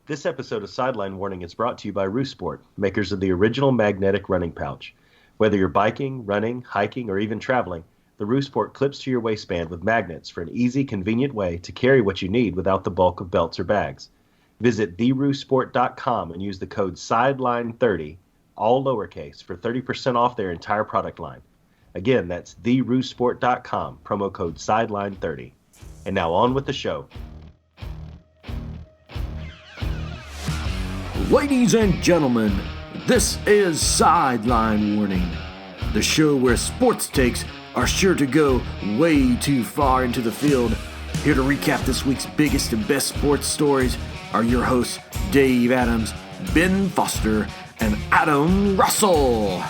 This episode of Sideline Warning is brought to you by Roost Sport, makers of the original magnetic running pouch. Whether you're biking, running, hiking, or even traveling, the Roost Sport clips to your waistband with magnets for an easy, convenient way to carry what you need without the bulk of belts or bags. Visit theroostsport.com and use the code SIDELINE30, all lowercase, for 30% off their entire product line. Again, that's theroostsport.com, promo code SIDELINE30. And now on with the show. Ladies and gentlemen, this is Sideline Warning, the show where sports takes are sure to go way too far into the field. Here to recap this week's biggest and best sports stories are your hosts, Dave Adams, Ben Foster, and Adam Russell.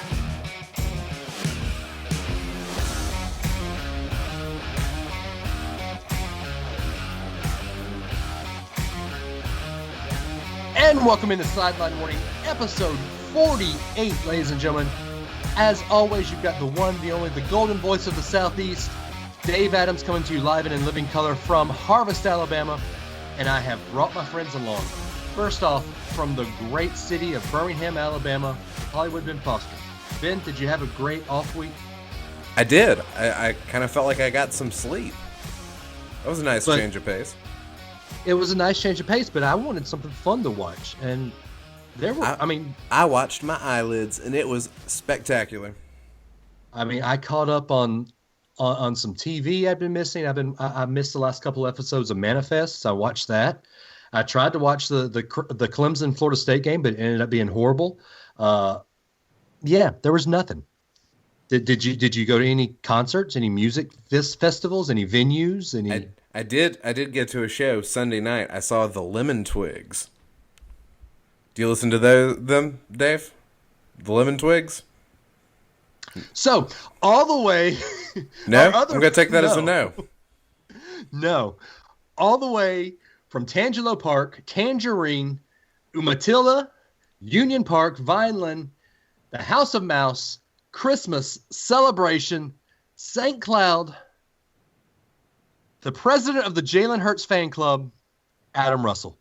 And welcome into Sideline Warning, episode 48, ladies and gentlemen. As always, you've got the one, the only, the golden voice of the Southeast, Dave Adams, coming to you live and in living color from Harvest, Alabama. And I have brought my friends along. First off, from the great city of Birmingham, Alabama, Hollywood, Ben Foster. Ben, did you have a great off week? I did. I kind of felt like I got some sleep. That was a nice change of pace. It was a nice change of pace, but I wanted something fun to watch, and there were. I watched my eyelids, and it was spectacular. I caught up on some TV I've been missing. I missed the last couple episodes of Manifest. So I watched that. I tried to watch the Clemson Florida State game, but it ended up being horrible. Yeah, there was nothing. Did you go to any concerts, any music festivals, any venues, any? I did get to a show Sunday night. I saw the Lemon Twigs. Do you listen to them, Dave? The Lemon Twigs? So, all the way... No? I'm going to take that as a no. No. All the way from Tangelo Park, Tangerine, Umatilla, Union Park, Vineland, the House of Mouse, Christmas, Celebration, St. Cloud... the president of the Jalen Hurts fan club, Adam Russell.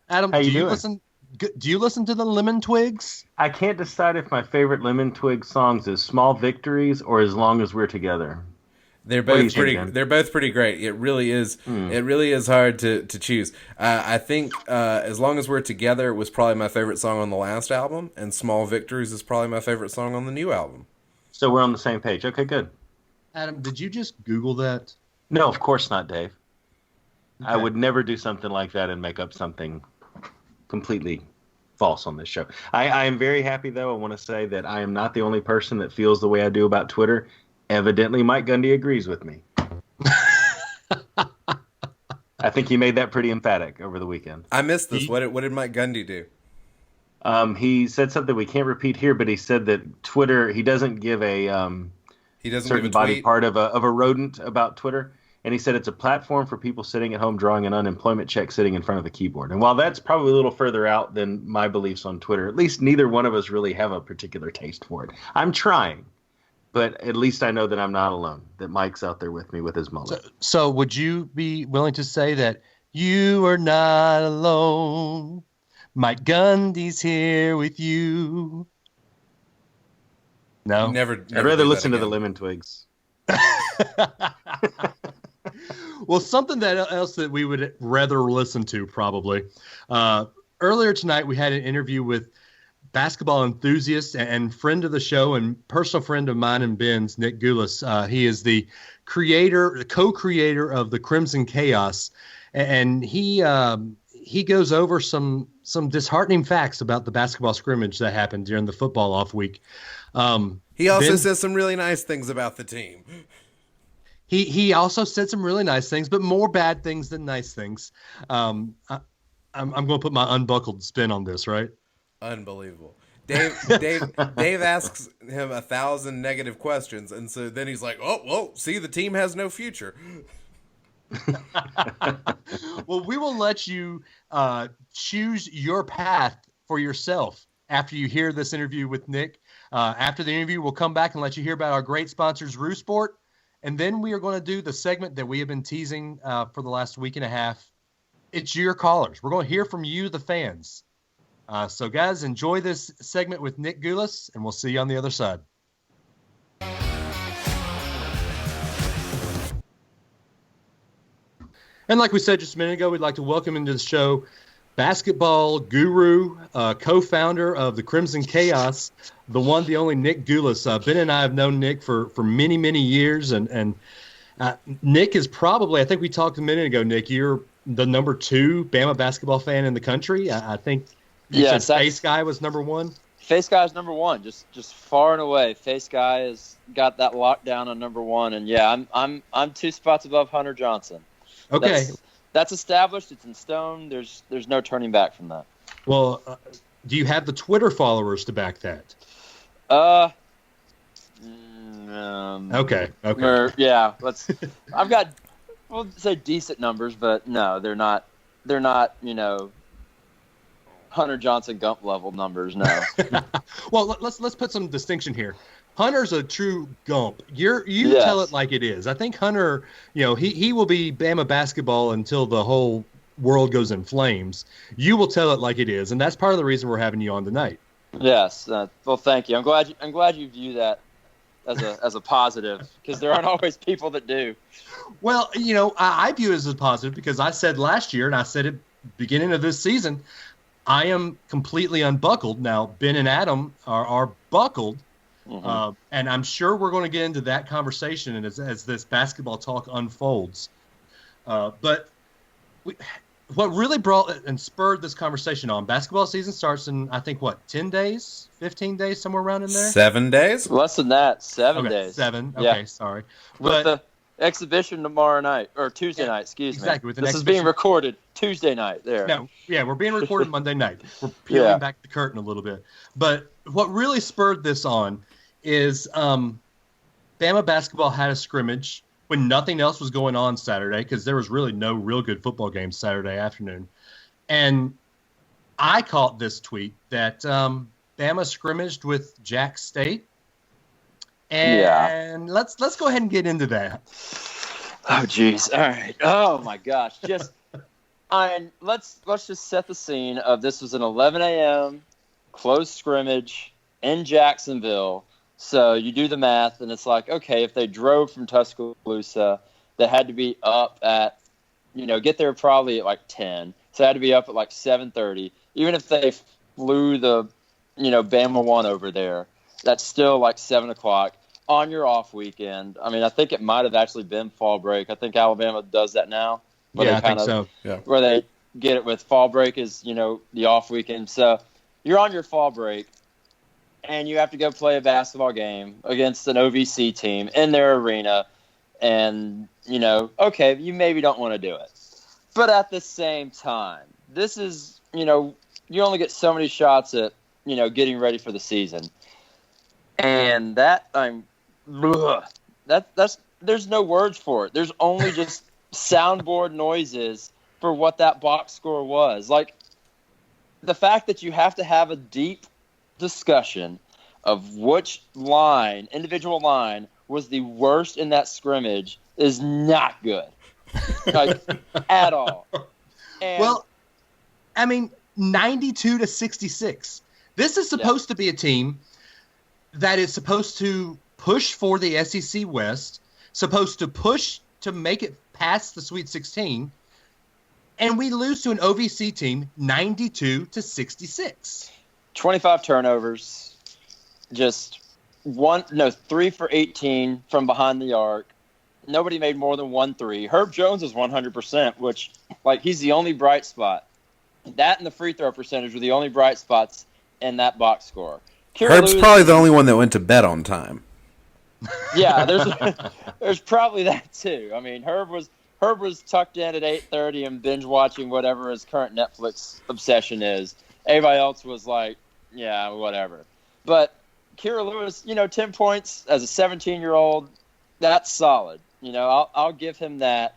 Adam, do you listen to the Lemon Twigs? I can't decide if my favorite Lemon Twigs songs is Small Victories or As Long As We're Together. They're both pretty great. It really is. It really is hard to choose. I think As Long As We're Together was probably my favorite song on the last album, and Small Victories is probably my favorite song on the new album. So we're on the same page. Okay, good. Adam, did you just Google that? No, of course not, Dave. Okay. I would never do something like that and make up something completely false on this show. I am very happy, though. I want to say that I am not the only person that feels the way I do about Twitter. Evidently, Mike Gundy agrees with me. I think he made that pretty emphatic over the weekend. I missed this. What did Mike Gundy do? He said something we can't repeat here, but he said that Twitter, he doesn't give a... He doesn't certain give a body tweet. part of a rodent about Twitter. And he said it's a platform for people sitting at home drawing an unemployment check sitting in front of a keyboard. And while that's probably a little further out than my beliefs on Twitter, at least neither one of us really have a particular taste for it. I'm trying, but at least I know that I'm not alone, that Mike's out there with me with his mullet. So would you be willing to say that you are not alone? Mike Gundy's here with you. No? Never I'd rather listen to the Lemon Twigs. Well, something else that we would rather listen to, probably. Earlier tonight, we had an interview with basketball enthusiast and friend of the show and personal friend of mine and Ben's, Nick Goulas. He is the co-creator of the Crimson Chaos, and he goes over some disheartening facts about the basketball scrimmage that happened during the football off week. He also says some really nice things about the team. He also said some really nice things, but more bad things than nice things. I'm going to put my unbuckled spin on this, right? Unbelievable. Dave asks him 1,000 negative questions, and so then he's like, "Oh, well, see, the team has no future." Well, we will let you choose your path for yourself after you hear this interview with Nick. After the interview, we'll come back and let you hear about our great sponsors, Roost Sport. And then we are going to do the segment that we have been teasing for the last week and a half. it's your callers. We're going to hear from you, the fans. So, guys, enjoy this segment with Nick Gulas, and we'll see you on the other side. And like we said just a minute ago, we'd like to welcome into the show basketball guru, co-founder of the Crimson Chaos, the one, the only Nick Gulas. Ben and I have known Nick for many, many years, and Nick is probably, I think we talked a minute ago, Nick, you're the number 2 Bama basketball fan in the country. I think you said Face Guy was number 1. Face Guy is number 1, just far and away. Face Guy has got that lockdown on number 1, and yeah, I'm 2 spots above Hunter Johnson. Okay. That's established. It's in stone. There's no turning back from that. Well, do you have the Twitter followers to back that? Okay. Yeah. I've got, we'll say decent numbers, but no, they're not. Hunter Johnson Gump level numbers. No. Well, let's put some distinction here. Hunter's a true Gump. You Yes. Tell it like it is. I think Hunter, he will be Bama basketball until the whole world goes in flames. You will tell it like it is, and that's part of the reason we're having you on tonight. Yes. Well, thank you. I'm glad you view that as a positive, because there aren't always people that do. Well, I view it as a positive because I said last year, and I said it beginning of this season, I am completely unbuckled. Now, Ben and Adam are buckled. Mm-hmm. And I'm sure we're going to get into that conversation as this basketball talk unfolds. But what really brought and spurred this conversation on, basketball season starts in, I think, 10 days, 15 days, somewhere around in there? 7 days? Less than that, 7 days. 7, okay, yeah. Sorry. With the exhibition tomorrow night, or Tuesday night, excuse me. Exactly. This is being recorded Tuesday night there. No, yeah, we're being recorded Monday night. We're peeling back the curtain a little bit. But what really spurred this on is Bama basketball had a scrimmage when nothing else was going on Saturday, because there was really no real good football game Saturday afternoon. And I caught this tweet that Bama scrimmaged with Jack State. And let's go ahead and get into that. Oh, geez. All right. Oh, my gosh. Let's just set the scene of this was an 11 a.m. closed scrimmage in Jacksonville. So you do the math, and it's like, okay, if they drove from Tuscaloosa, they had to be up at, get there probably at like 10. So they had to be up at like 7:30. Even if they flew the, Bama 1 over there, that's still like 7 o'clock on your off weekend. I mean, I think it might have actually been fall break. I think Alabama does that now. Yeah, I think so. Yeah. Where they get it with fall break is, the off weekend. So you're on your fall break, and you have to go play a basketball game against an OVC team in their arena. And, okay, you maybe don't want to do it. But at the same time, this is, you only get so many shots at, getting ready for the season. And there's no words for it. There's only just soundboard noises for what that box score was. Like, the fact that you have to have a deep discussion of which individual line was the worst in that scrimmage is not good. Like, at all. And, well, I mean, 92-66. This is supposed to be a team that is supposed to push for the SEC West, supposed to push to make it past the Sweet 16, and we lose to an OVC team 92-66. 25 turnovers, just 3 for 18 from behind the arc. Nobody made more than 1 3. Herb Jones was 100%, which, he's the only bright spot. That and the free throw percentage were the only bright spots in that box score. Herb's probably the only one that went to bed on time. Yeah, there's probably that too. I mean, Herb was tucked in at 8:30 and binge watching whatever his current Netflix obsession is. Everybody else was like, yeah, whatever. But Kira Lewis, 10 points as a 17-year-old, that's solid. I'll give him that.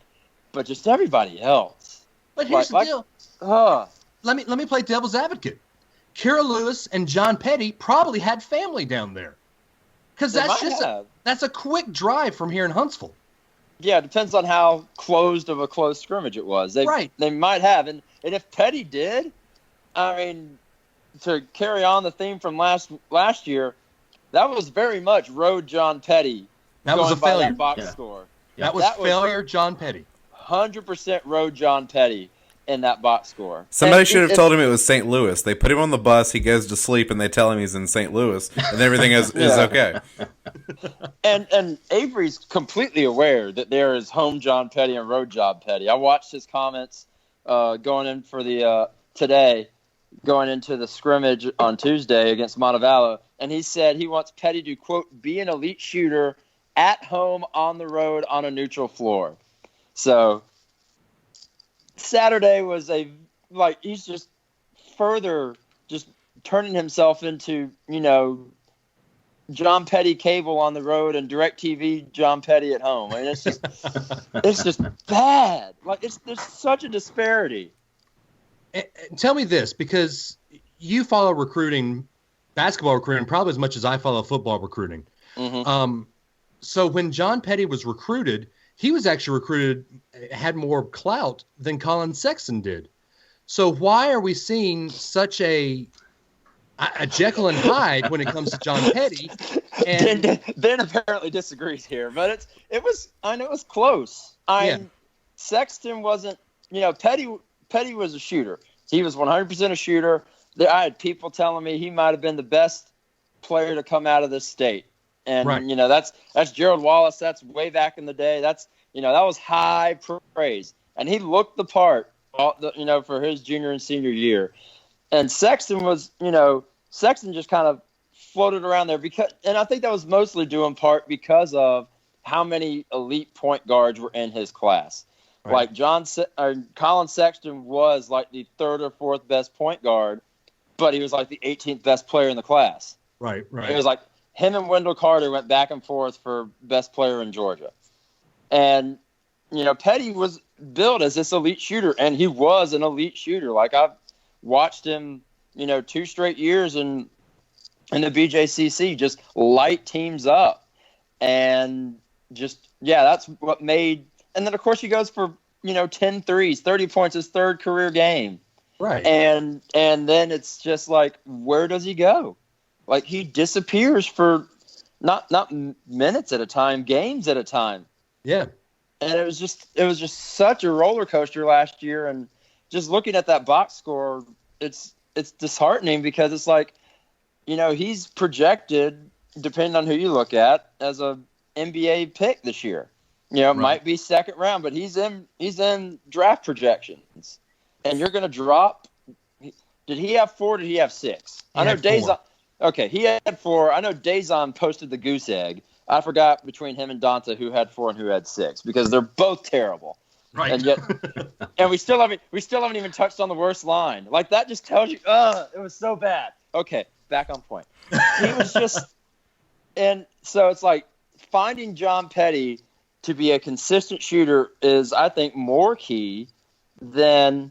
But just everybody else. But here's the deal. Let me play devil's advocate. Kira Lewis and John Petty probably had family down there, because that's a quick drive from here in Huntsville. Yeah, it depends on how closed of a close scrimmage it was. They might have. And if Petty did, I mean, to carry on the theme from last year, that was very much road John Petty. That was a failure. That box score. Yeah. That was failure John Petty. 100% road John Petty in that box score. Somebody should have told him it was St. Louis. They put him on the bus, he goes to sleep, and they tell him he's in St. Louis, and everything is okay. And Avery's completely aware that there is home John Petty and road John Petty. I watched his comments going in for the today, going into the scrimmage on Tuesday against Montevallo, and he said he wants Petty to, quote, be an elite shooter at home, on the road, on a neutral floor. So Saturday was he's just further just turning himself into, John Petty cable on the road and DirecTV John Petty at home. I mean, it's just bad. There's such a disparity. Tell me this, because you follow basketball recruiting, probably as much as I follow football recruiting. Mm-hmm. So when John Petty was recruited, he was actually had more clout than Colin Sexton did. So why are we seeing such a Jekyll and Hyde when it comes to John Petty? And Ben apparently disagrees here, but it was close. Sexton wasn't, Petty was a shooter. He was 100% a shooter. I had people telling me he might have been the best player to come out of this state. And, right. That's Gerald Wallace. That's way back in the day. That was high praise. And he looked the part, for his junior and senior year. And Sexton was, Sexton just kind of floated around there and I think that was mostly due in part because of how many elite point guards were in his class. Right. Like Colin Sexton was like the third or fourth best point guard, but he was like the 18th best player in the class. Right. It was like him and Wendell Carter went back and forth for best player in Georgia. And, Petty was billed as this elite shooter, and he was an elite shooter. Like, I've watched him, 2 straight years in the BJCC just light teams up. And just, that's what made – and then, of course, he goes for, 10 threes, 30 points his third career game. Right. And then it's just like, where does he go? Like, he disappears for not minutes at a time, games at a time. Yeah. And it was just such a roller coaster last year. And just looking at that box score, it's disheartening because it's like, he's projected, depending on who you look at, as a NBA pick this year. It might be second round, but he's in draft projections. And you're going to drop. Did he have 4? Did he have 6? I know Dazon. Okay, he had 4. I know Dazon posted the goose egg. I forgot between him and Donta who had 4 and who had 6 because they're both terrible. Right. And yet, and we still haven't even touched on the worst line. Like, that just tells you, it was so bad. Okay, back on point. He was just, and so it's like finding John Petty to be a consistent shooter is, I think, more key than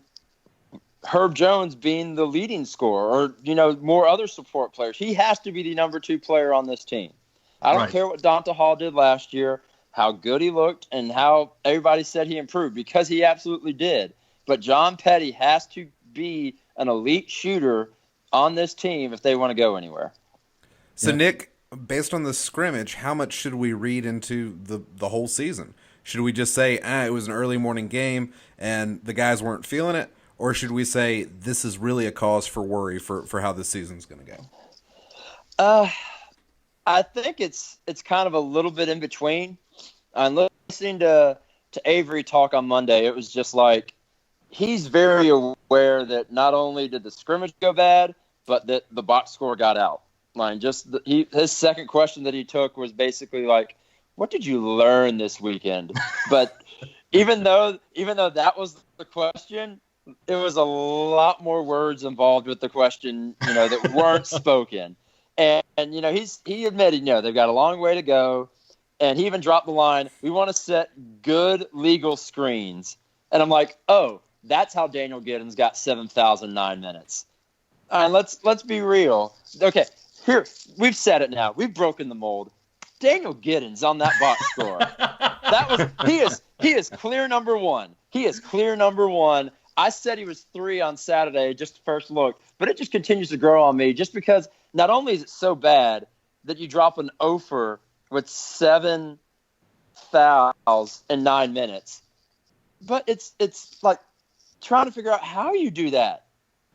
Herb Jones being the leading scorer or, more other support players. He has to be the number 2 player on this team. I don't care what Donta Hall did last year, how good he looked, and how everybody said he improved, because he absolutely did. But John Petty has to be an elite shooter on this team if they want to go anywhere. So, Nick, based on the scrimmage, how much should we read into the whole season? Should we just say, it was an early morning game and the guys weren't feeling it? Or should we say this is really a cause for worry for how this season's going to go? I think it's kind of a little bit in between. I'm listening to Avery talk on Monday. It was just like he's very aware that not only did the scrimmage go bad, but that the box score got out. Like, his second question that he took was basically like, "What did you learn this weekend?" But even though that was the question, it was a lot more words involved with the question, that weren't spoken. And he admitted, they've got a long way to go. And he even dropped the line, "We want to set good legal screens." And I'm like, oh, that's how Daniel Giddens got 7,009 minutes. All right, let's be real. Okay, here, we've said it now. We've broken the mold. Daniel Giddens on that box score. He is clear number one. He is clear number one. I said he was 3 on Saturday, just first look, but it just continues to grow on me just because not only is it so bad that you drop an offer with 7 fouls in 9 minutes, but it's like trying to figure out how you do that.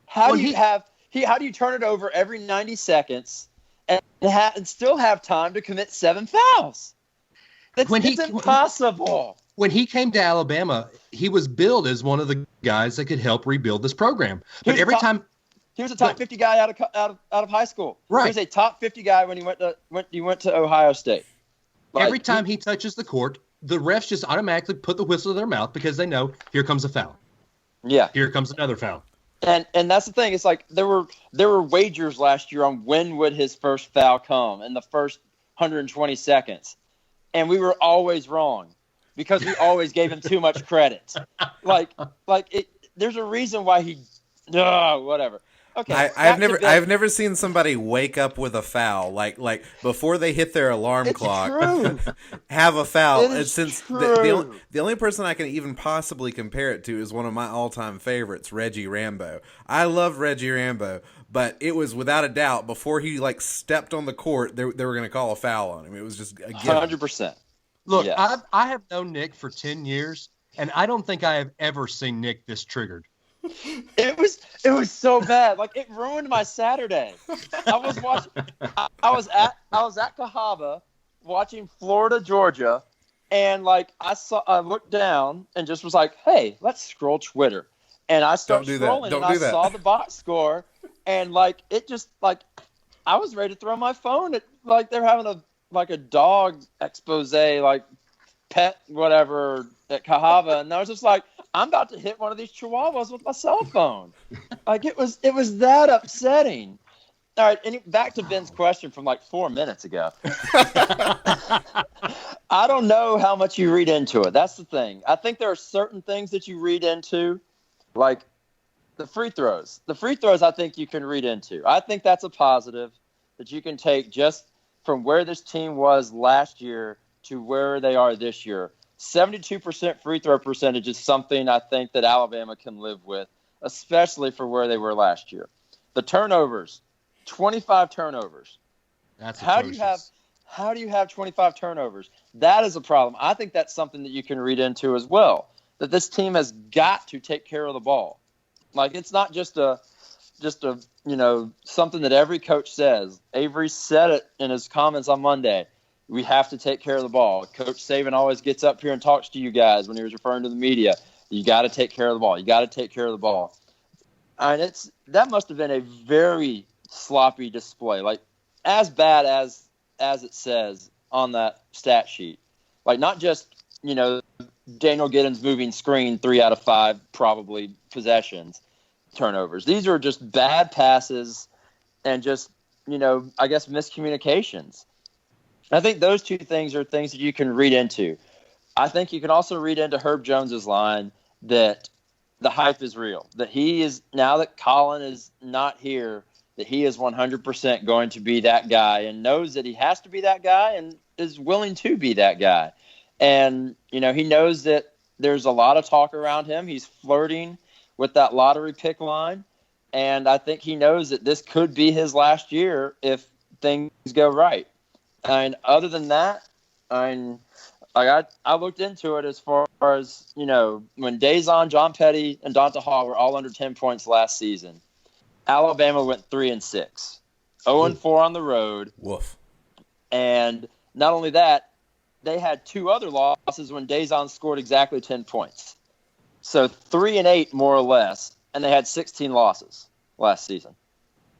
How do you turn it over every 90 seconds and still have time to commit 7 fouls? It's impossible. When he came to Alabama, he was billed as one of the guys that could help rebuild this program. But he was a top 50 guy out of high school. Right. He was a top 50 guy when he went to Ohio State. Every time he touches the court, the refs just automatically put the whistle to their mouth because they know here comes a foul. Yeah. Here comes another foul. And that's the thing. It's like there were wagers last year on when would his first foul come in the first 120 seconds. And we were always wrong because we always gave him too much credit. There's a reason why whatever. Okay. I've never seen somebody wake up with a foul like before they hit their alarm clock have a foul. And since the only person I can even possibly compare it to is one of my all-time favorites, Reggie Rambo. I love Reggie Rambo, but it was without a doubt before he stepped on the court, they were going to call a foul on him. It was just 100%. Look, yes. I have known Nick for 10 years, and I don't think I have ever seen Nick this triggered. It was so bad. It ruined my Saturday. I was at Cahaba watching Florida, Georgia, and I looked down and just was like, hey, let's scroll Twitter. And I started scrolling and I saw the box score and it just I was ready to throw my phone at they're having a dog expose, pet whatever at Cahaba, and I was just like, I'm about to hit one of these chihuahuas with my cell phone. It was that upsetting. All right, and back to Ben's question from 4 minutes ago. I don't know how much you read into it. That's the thing. I think there are certain things that you read into, like the free throws. The free throws I think you can read into. I think that's a positive that you can take just from where this team was last year to where they are this year. 72% free throw percentage is something I think that Alabama can live with, especially for where they were last year. The turnovers, 25 turnovers. That's how do you have 25 turnovers? That is a problem. I think that's something that you can read into as well, that this team has got to take care of the ball. It's not just a something that every coach says. Avery said it in his comments on Monday. We have to take care of the ball. Coach Saban always gets up here and talks to you guys when he was referring to the media. You got to take care of the ball. You got to take care of the ball. And that must have been a very sloppy display, as bad as it says on that stat sheet. Not just, Daniel Giddens moving screen 3 out of 5 probably possessions, turnovers. These are just bad passes and just, I guess miscommunications. I think those two things are things that you can read into. I think you can also read into Herb Jones's line that the hype is real, that he is, now that Colin is not here, that he is 100% going to be that guy and knows that he has to be that guy and is willing to be that guy. And, he knows that there's a lot of talk around him. He's flirting with that lottery pick line. And I think he knows that this could be his last year if things go right. And other than that, I looked into it as far as, when Dazon, John Petty, and Donta Hall were all under 10 points last season, Alabama went 3-6, 0-4 on the road. Woof. And not only that, they had 2 other losses when Dazon scored exactly 10 points. So 3-8 more or less, and they had 16 losses last season.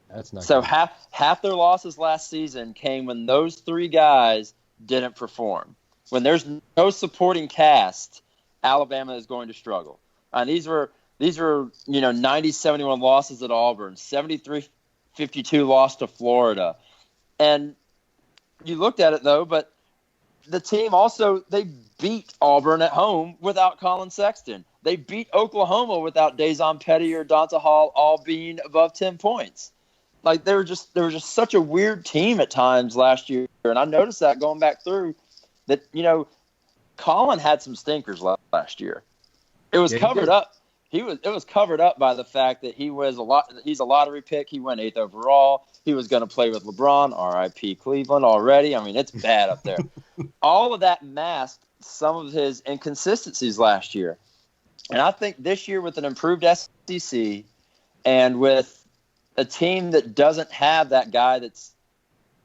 That's not so good. half their losses last season came when those 3 guys didn't perform. When there's no supporting cast, Alabama is going to struggle. And these were 90-71 losses at Auburn, 73-52 loss to Florida. And you looked at it though, but the team also, they beat Auburn at home without Colin Sexton. They beat Oklahoma without Dazon Petty or Donta Hall all being above 10 points. Like they were just such a weird team at times last year, and I noticed that going back through that. Colin had some stinkers last year. It was covered up. It was covered up by the fact that he's a lottery pick. He went 8th overall. He was going to play with LeBron, RIP Cleveland already. I mean, it's bad up there. All of that masked some of his inconsistencies last year. And I think this year with an improved SEC and with a team that doesn't have that guy that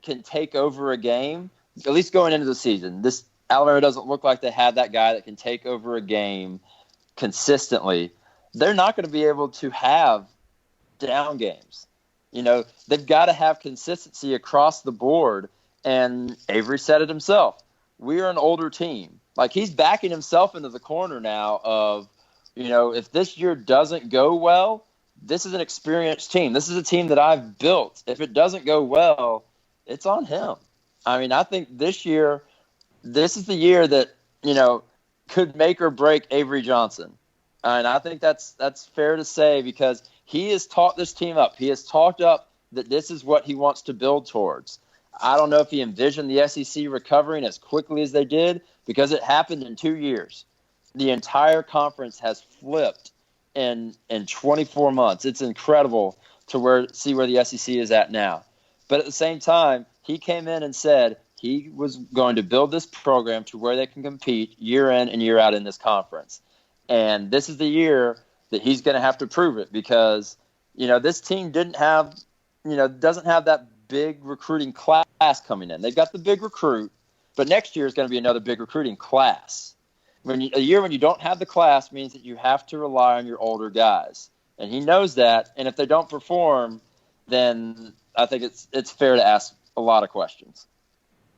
can take over a game, at least going into the season, this Alabama doesn't look like they have that guy that can take over a game consistently. They're not going to be able to have down games. They've got to have consistency across the board. And Avery said it himself. We are an older team. Like, he's backing himself into the corner now of, if this year doesn't go well, this is an experienced team. This is a team that I've built. If it doesn't go well, it's on him. I mean, I think this year, this is the year that, could make or break Avery Johnson. And I think that's fair to say because he has taught this team up. He has talked up that this is what he wants to build towards. I don't know if he envisioned the SEC recovering as quickly as they did because it happened in 2 years. The entire conference has flipped in 24 months. It's incredible to see where the SEC is at now. But at the same time, he came in and said he was going to build this program to where they can compete year in and year out in this conference. And this is the year that he's going to have to prove it because, this team doesn't have that big recruiting class coming in. They've got the big recruit, but next year is going to be another big recruiting class. A year when you don't have the class means that you have to rely on your older guys. And he knows that. And if they don't perform, then I think it's fair to ask a lot of questions.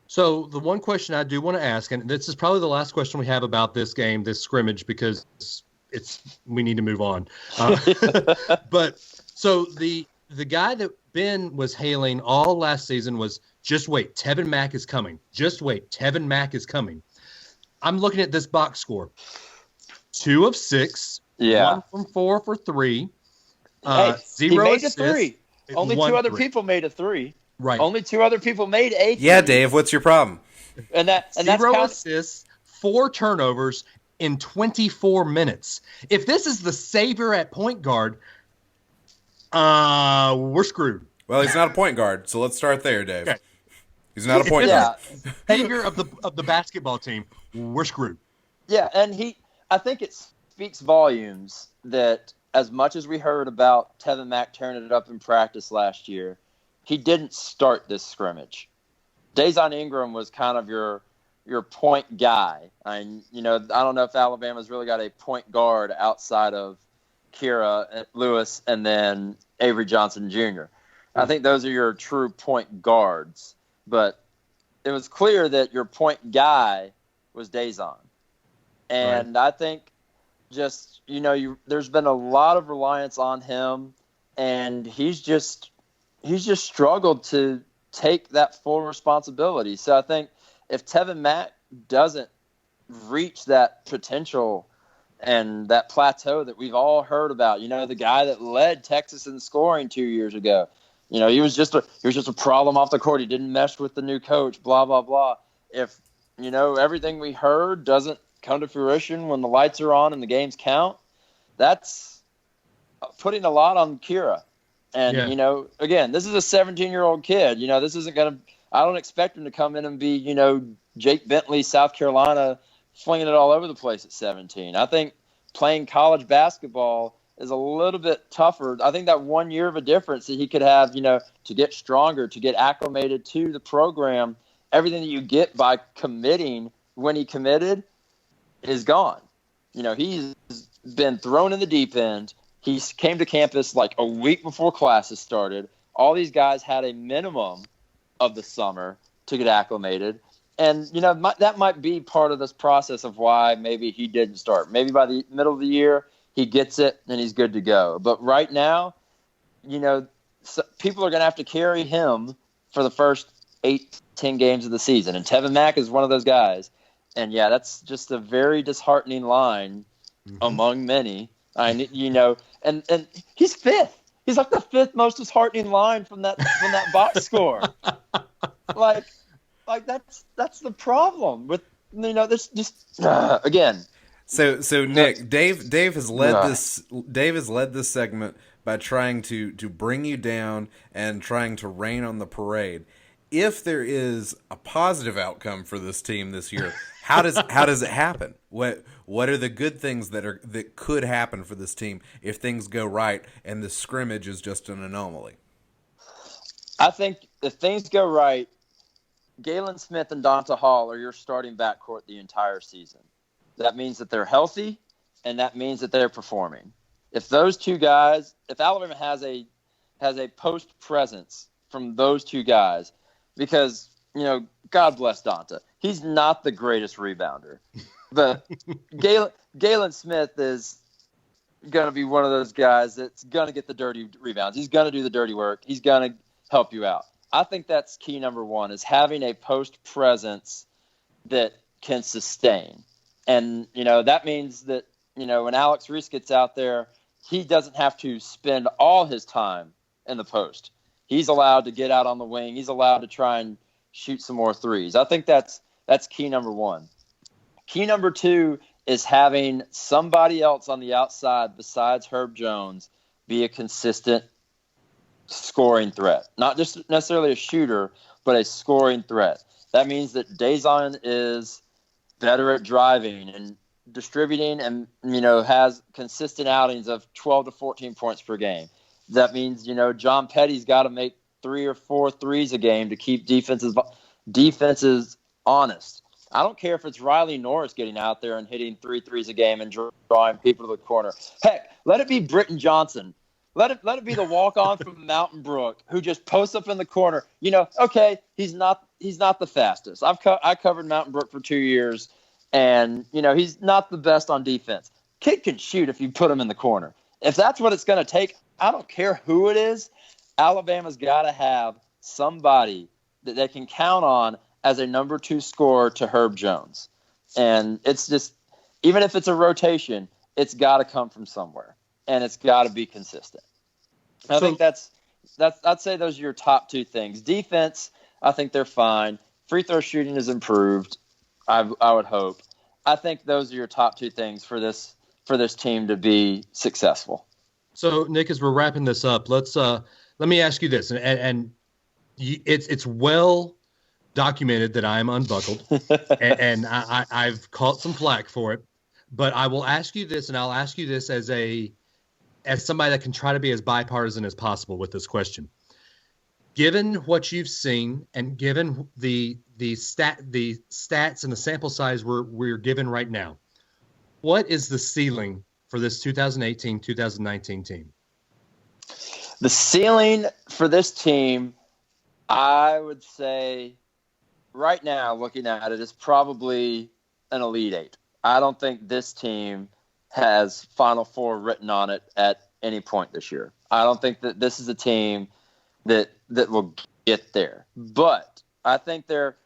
So the one question I do want to ask, and this is probably the last question we have about this game, this scrimmage, because we need to move on. But so the guy that Ben was hailing all last season was, just wait, Tevin Mack is coming. Just wait, Tevin Mack is coming. I'm looking at this box score. 2 of 6. Yeah. 1 from 4 for 3. Hey, 0 he made assists, a 3. Only 2 other 3. people made a 3. Right. Only 2 other people made a 3. Yeah, Dave, what's your problem? And that's 0 assists, 4 turnovers in 24 minutes. If this is the savior at point guard, we're screwed. Well, he's not a point guard, so let's start there, Dave. Okay. He's not a point guard. Savior of the basketball team, we're screwed. Yeah, and I think it speaks volumes that as much as we heard about Tevin Mack turning it up in practice last year, he didn't start this scrimmage. Dazon Ingram was kind of your point guy. I don't know if Alabama's really got a point guard outside of Kira Lewis and then Avery Johnson Jr. I think those are your true point guards. But it was clear that your point guy was Dazon. And right. I think just, there's been a lot of reliance on him, and he's just struggled to take that full responsibility. So I think if Tevin Mack doesn't reach that potential and that plateau that we've all heard about, the guy that led Texas in scoring 2 years ago, he was just a problem off the court. He didn't mesh with the new coach, blah, blah, blah. If, everything we heard doesn't come to fruition when the lights are on and the games count, that's putting a lot on Kira. And, again, this is a 17-year-old kid. This isn't going to – I don't expect him to come in and be, Jake Bentley, South Carolina, flinging it all over the place at 17. I think playing college basketball is a little bit tougher. I think that 1 year of a difference that he could have, to get stronger, to get acclimated to the program, everything that you get by committing when he committed is gone. He's been thrown in the deep end. He came to campus like a week before classes started. All these guys had a minimum of the summer to get acclimated. And, that might be part of this process of why maybe he didn't start. Maybe by the middle of the year, he gets it and he's good to go. But right now, people are going to have to carry him for the first 8-10 games of the season. And Tevin Mack is one of those guys. And, yeah, that's just a very disheartening line among many. And he's fifth. He's like the fifth most disheartening line from that box score. Like that's the problem with this just again. So Nick, Dave has led this segment by trying to bring you down and trying to rain on the parade. If there is a positive outcome for this team this year, how does it happen? What are the good things that could happen for this team if things go right and the scrimmage is just an anomaly? I think if things go right, Galen Smith and Donta Hall are your starting backcourt the entire season. That means that they're healthy, and that means that they're performing. If those two guys, if Alabama has a post presence from those two guys, because God bless Donta, he's not the greatest rebounder, but Galen Smith is going to be one of those guys that's going to get the dirty rebounds. He's going to do the dirty work. He's going to help you out. I think that's key number one, is having a post presence that can sustain. And, that means that, when Alex Reese gets out there, he doesn't have to spend all his time in the post. He's allowed to get out on the wing. He's allowed to try and shoot some more threes. I think that's key number one. Key number two is having somebody else on the outside besides Herb Jones be a consistent scoring threat. Not just necessarily a shooter, but a scoring threat. That means that Dazon is better at driving and distributing and, has consistent outings of 12 to 14 points per game. That means, John Petty's got to make 3 or 4 threes a game to keep defenses honest. I don't care if it's Riley Norris getting out there and hitting 3 threes a game and drawing people to the corner. Heck, let it be Britton Johnson. Let it be the walk-on from Mountain Brook who just posts up in the corner. Okay, he's not the fastest. I covered Mountain Brook for 2 years, and he's not the best on defense. Kid can shoot if you put him in the corner. If that's what it's going to take, I don't care who it is. Alabama's got to have somebody that they can count on as a number 2 scorer to Herb Jones, and it's just, even if it's a rotation, it's got to come from somewhere. And it's got to be consistent. I think that's. I'd say those are your top 2 things. Defense, I think they're fine. Free throw shooting is improved. I would hope. I think those are your top 2 things for this team to be successful. So Nick, as we're wrapping this up, let me ask you this, and it's well documented that I am unbuckled, and I've caught some flack for it. But I will ask you this, and I'll ask you this as somebody that can try to be as bipartisan as possible with this question. Given what you've seen and given the stats and the sample size we're given right now, what is the ceiling for this 2018-2019 team? The ceiling for this team, I would say right now, looking at it, is probably an Elite Eight. I don't think this team has Final Four written on it at any point this year. I don't think that this is a team that will get there. But I think their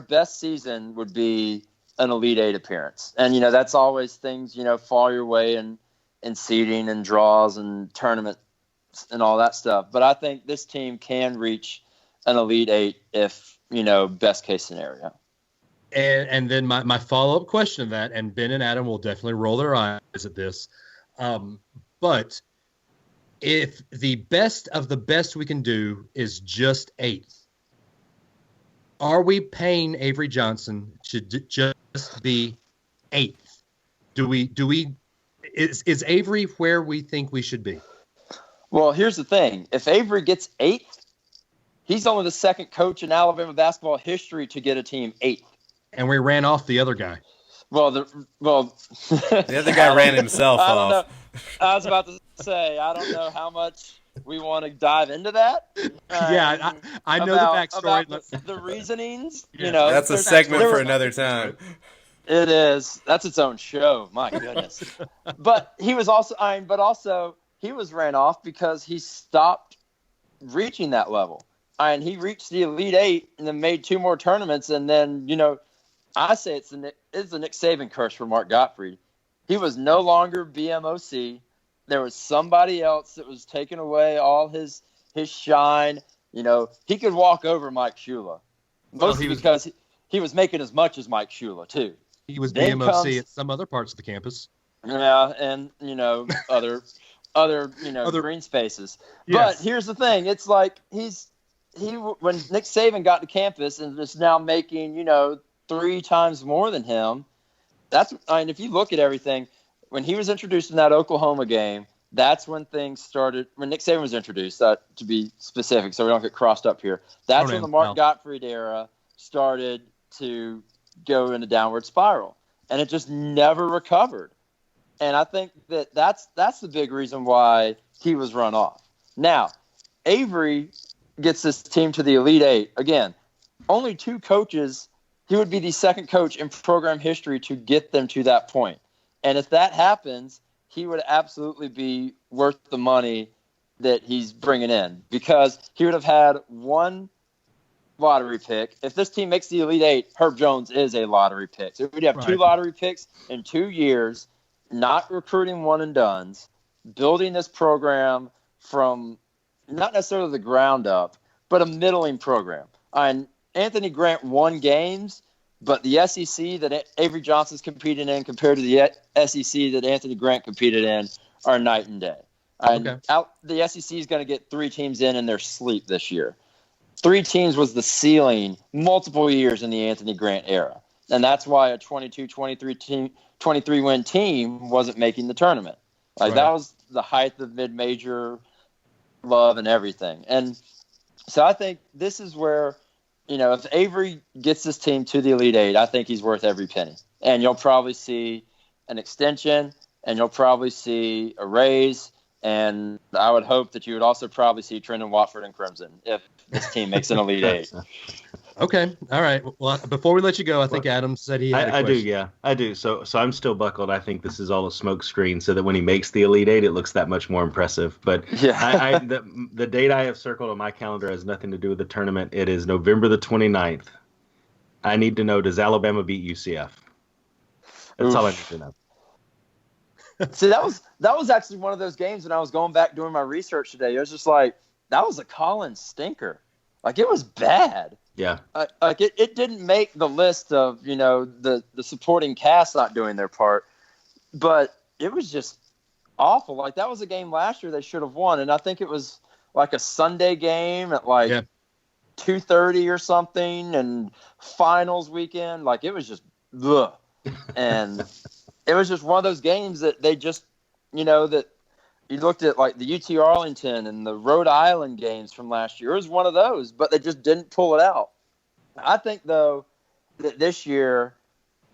best season would be an Elite Eight appearance. And, that's always things, fall your way in seeding and draws and tournaments and all that stuff. But I think this team can reach an Elite Eight if, best case scenario. And then my follow-up question to that, and Ben and Adam will definitely roll their eyes at this, but if the best of the best we can do is just 8th, are we paying Avery Johnson to just be 8th? Is Avery where we think we should be? Well, here's the thing. If Avery gets 8th, he's only the second coach in Alabama basketball history to get a team 8th. And we ran off the other guy. The other guy ran himself off. Know. I was about to say, I don't know how much we want to dive into that. I know the backstory. About the reasonings. Yeah. That's a segment for another time. It is. That's its own show. My goodness. But he was also, he was ran off because he stopped reaching that level. And he reached the Elite Eight and then made 2 more tournaments. And then, I say it's the Nick Saban curse for Mark Gottfried. He was no longer BMOC. there was somebody else that was taking away all his shine. You know, he could walk over Mike Shula, mostly because he was making as much as Mike Shula too. He was the MOC at some other parts of the campus. Yeah, and other green spaces. Yes. But here's the thing: it's like when Nick Saban got to campus and is now making 3 times more than him. If you look at everything, when he was introduced in that Oklahoma game, that's when things started. When Nick Saban was introduced, to be specific, so we don't get crossed up here. That's when the Mark Gottfried era started to go in a downward spiral, and it just never recovered. And I think that's the big reason why he was run off. Now, Avery gets this team to the Elite Eight. Again, only 2 coaches. He would be the second coach in program history to get them to that point. And if that happens, he would absolutely be worth the money that he's bringing in, because he would have had 1 lottery pick. If this team makes the Elite Eight, Herb Jones is a lottery pick. So we'd have 2 lottery picks in 2 years, not recruiting one and dones, building this program from not necessarily the ground up, but a middling program. And Anthony Grant won games, but the SEC that Avery Johnson's competing in compared to the SEC that Anthony Grant competed in are night and day. And the SEC is going to get 3 teams in their sleep this year. 3 teams was the ceiling multiple years in the Anthony Grant era. And that's why a 23 win team wasn't making the tournament. That was the height of mid-major love and everything. And so I think this is where, if Avery gets this team to the Elite Eight, I think he's worth every penny. And you'll probably see an extension, and you'll probably see a raise. And I would hope that you would also probably see Trendon Watford and Crimson if this team makes an Elite Eight. Okay. All right. Well, before we let you go, I think Adam said he had a question. I do, yeah. I do. So I'm still buckled. I think this is all a smoke screen so that when he makes the Elite Eight, it looks that much more impressive. But yeah. The date I have circled on my calendar has nothing to do with the tournament. It is November the 29th. I need to know, does Alabama beat UCF? That's all I need to know. See, that was actually one of those games when I was going back doing my research today. It was just like, that was a Collins stinker. It was bad. Yeah. It didn't make the list of, the supporting cast not doing their part, but it was just awful. That was a game last year they should have won. And I think it was a Sunday game at 2:30 or something, and finals weekend. It was just, ugh. And it was just one of those games that they just, that you looked at the UT Arlington and the Rhode Island games from last year. It was one of those, but they just didn't pull it out. I think, though, that this year,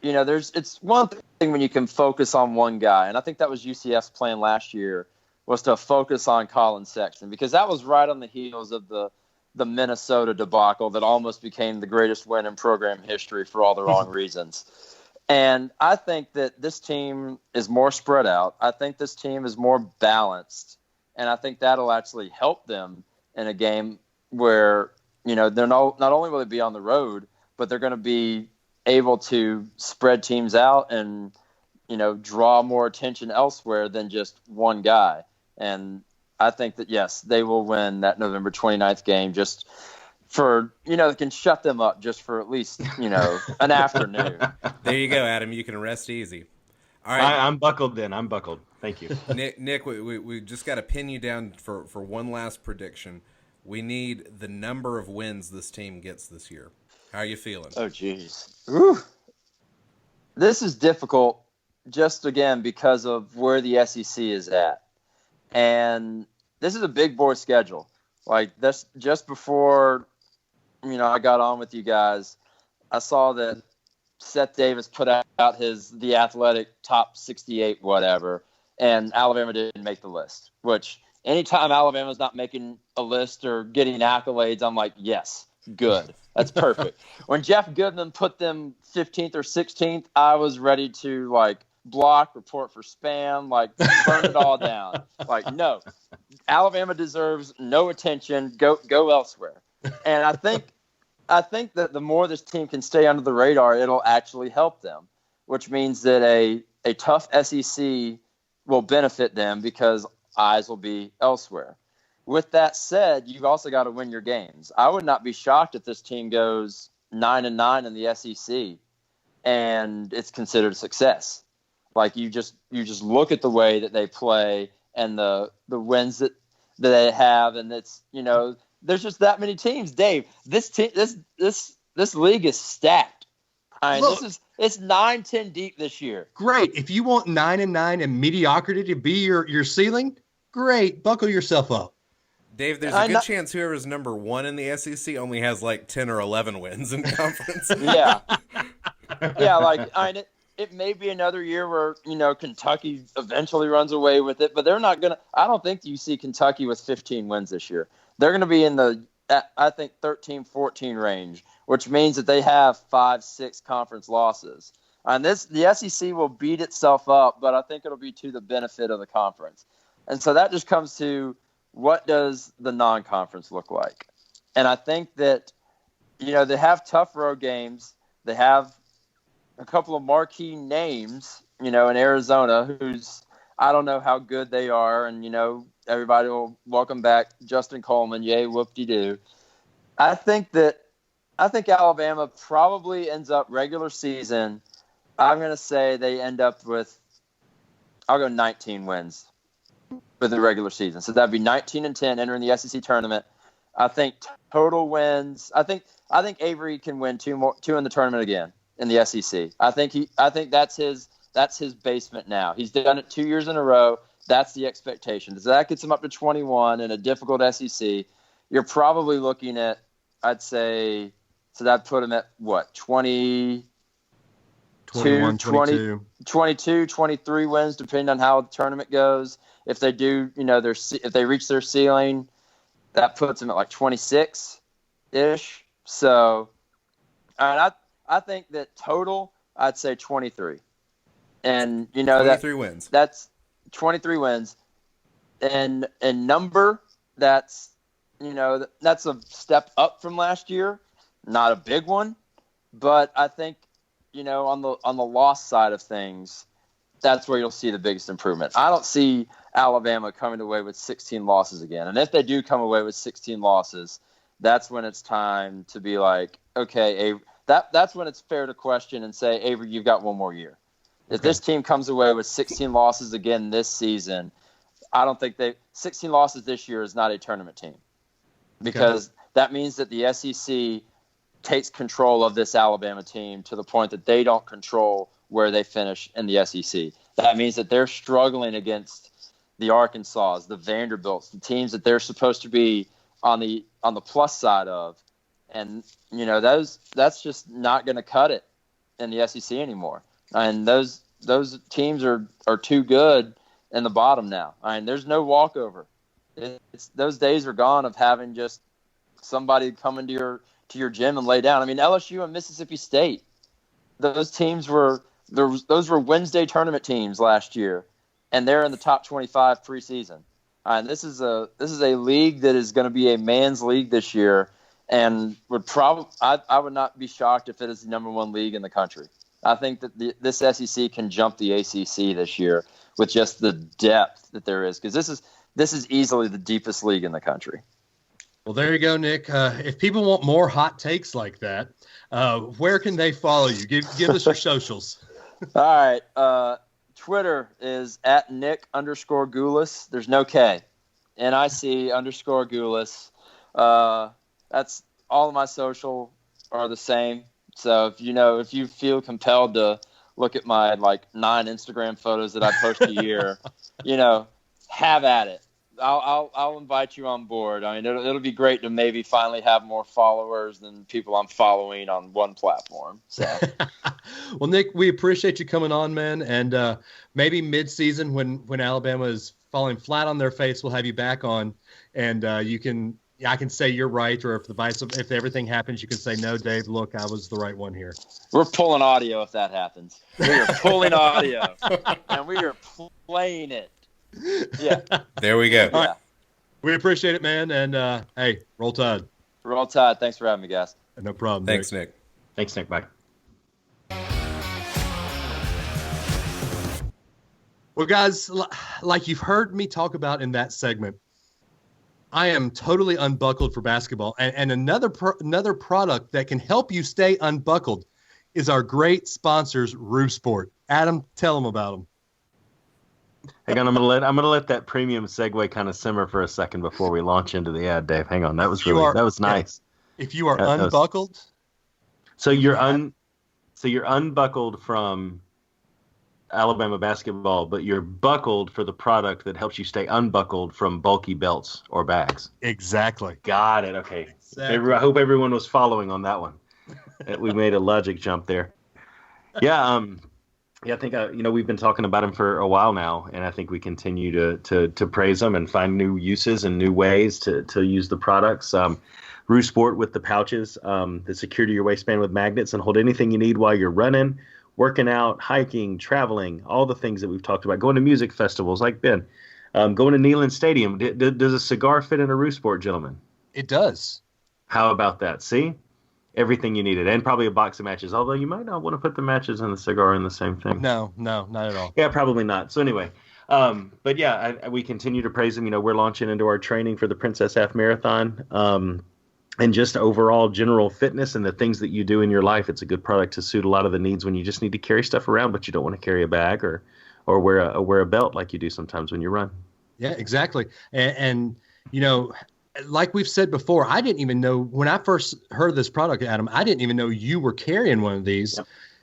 it's one thing when you can focus on one guy. And I think that was UCF's plan last year, was to focus on Colin Sexton, because that was right on the heels of the Minnesota debacle that almost became the greatest win in program history for all the wrong reasons. And I think that this team is more spread out. I think this team is more balanced. And I think that'll actually help them in a game where, they're not only will they be on the road, but they're going to be able to spread teams out and, draw more attention elsewhere than just one guy. And I think that, yes, they will win that November 29th game just for, they can shut them up just for at least, an afternoon. There you go, Adam. You can rest easy. All right. I'm buckled then. I'm buckled. Thank you. Nick, we just got to pin you down for one last prediction. We need the number of wins this team gets this year. How are you feeling? Oh, geez. This is difficult just, again, because of where the SEC is at. And this is a big board schedule. That's just before I got on with you guys, I saw that Seth Davis put out the Athletic top 68 whatever, and Alabama didn't make the list, which anytime Alabama's not making a list or getting accolades, I'm like, yes, good. That's perfect. When Jeff Goodman put them 15th or 16th, I was ready to block, report for spam, burn it all down. No, Alabama deserves no attention. Go elsewhere. And I think that the more this team can stay under the radar, it'll actually help them, which means that a tough SEC will benefit them because eyes will be elsewhere. With that said, you've also got to win your games. I would not be shocked if this team goes 9-9 in the SEC and it's considered a success. Like you just look at the way that they play and the wins that they have, and it's, you know, there's just that many teams. Dave, this league is stacked. I mean, it's 9-10 deep this year. Great. If you want 9-9 and mediocrity to be your ceiling, great. Buckle yourself up. Dave, there's a good chance whoever's number 1 in the SEC only has like 10 or 11 wins in conference. Yeah. Yeah, like it may be another year where, you know, Kentucky eventually runs away with it, but they're not going to – I don't think you see Kentucky with 15 wins this year. They're going to be in the, I think, 13-14 range, which means that they have 5-6 conference losses. And the SEC will beat itself up, but I think it'll be to the benefit of the conference. And so that just comes to – what does the non-conference look like? And I think that, you know, they have tough road games. They have a couple of marquee names, you know, in Arizona, who's, I don't know how good they are. And, you know, everybody will welcome back Justin Coleman. Yay, whoop-de-doo. I think Alabama probably ends up regular season. I'm going to say they end up with, I'll go 19 wins for the regular season. So that'd be 19-10 entering the SEC tournament. I think total wins. I think Avery can win two in the tournament again in the SEC. I think that's his basement now. He's done it 2 years in a row. That's the expectation. So that gets him up to 21 in a difficult SEC. You're probably looking at, I'd say, so that'd put him at what, 21, 22, 23 wins, depending on how the tournament goes. If they do, you know, if they reach their ceiling, that puts them at like 26-ish. So, I think that total, I'd say 23. And, you know, 23 wins. That's 23 wins. And number, that's, you know, that's a step up from last year. Not a big one, but I think, you know, on the loss side of things, that's where you'll see the biggest improvement. I don't see Alabama coming away with 16 losses again. And if they do come away with 16 losses, that's when it's time to be like, okay, that's when it's fair to question and say, Avery, you've got one more year. If this team comes away with 16 losses again this season, I don't think 16 losses this year is not a tournament team, because that means that the SEC takes control of this Alabama team to the point that they don't control where they finish in the SEC. That means that they're struggling against the Arkansas, the Vanderbilts, the teams that they're supposed to be on the plus side of. And, you know, that's just not going to cut it in the SEC anymore. And those teams are too good in the bottom now. I mean, there's no walkover. Those days are gone of having just somebody come into your gym and lay down. I mean, LSU and Mississippi State, those were Wednesday tournament teams last year, and they're in the top 25 preseason. And this is a league that is going to be a man's league this year, and I would not be shocked if it is the number 1 league in the country. I think that this SEC can jump the ACC this year with just the depth that there is, because this is easily the deepest league in the country. Well, there you go, Nick. If people want more hot takes like that, where can they follow you? Give us your socials. All right. Twitter is at Nick_Gulas. There's no K. NIC_Gulas. That's all of my social are the same. So if you feel compelled to look at my 9 Instagram photos that I post a year, have at it. I'll invite you on board. I mean, it'll be great to maybe finally have more followers than people I'm following on one platform. So, well, Nick, we appreciate you coming on, man. And maybe mid-season when Alabama is falling flat on their face, we'll have you back on, and I can say you're right, or if everything happens, you can say, no, Dave, look, I was the right one here. We're pulling audio if that happens. We are pulling audio, and we are playing it. Yeah. There we go. All right. We appreciate it, man. And hey, roll Tide. Roll Tide. Thanks for having me, guys. No problem. Thanks, Nick. Thanks, Nick. Bye. Well, guys, like you've heard me talk about in that segment, I am totally unbuckled for basketball. And another product that can help you stay unbuckled is our great sponsors, Roof Sport. Adam, tell them about them. Hang on, I'm gonna let that premium segue kind of simmer for a second before we launch into the ad, Dave. Hang on, that was nice. If you are unbuckled, so you're unbuckled from Alabama basketball, but you're buckled for the product that helps you stay unbuckled from bulky belts or bags. Exactly. Got it. Okay. Exactly. I hope everyone was following on that one. We made a logic jump there. Yeah. I think we've been talking about them for a while now, and I think we continue to praise them and find new uses and new ways to use the products. Roof Sport with the pouches that secure to your waistband with magnets and hold anything you need while you're running, working out, hiking, traveling, all the things that we've talked about, going to music festivals like Ben, going to Neyland Stadium. Does a cigar fit in a Roof Sport, gentlemen? It does. How about that? See? Everything you needed, and probably a box of matches, although you might not want to put the matches and the cigar in the same thing. No, not at all. Yeah, probably not. So anyway, but yeah, we continue to praise them. We're launching into our training for the Princess Half Marathon. And just overall general fitness and the things that you do in your life, it's a good product to suit a lot of the needs when you just need to carry stuff around, but you don't want to carry a bag or wear a belt like you do sometimes when you run. Yeah, exactly. And like we've said before, I didn't even know when I first heard of this product, Adam, I didn't even know you were carrying one of these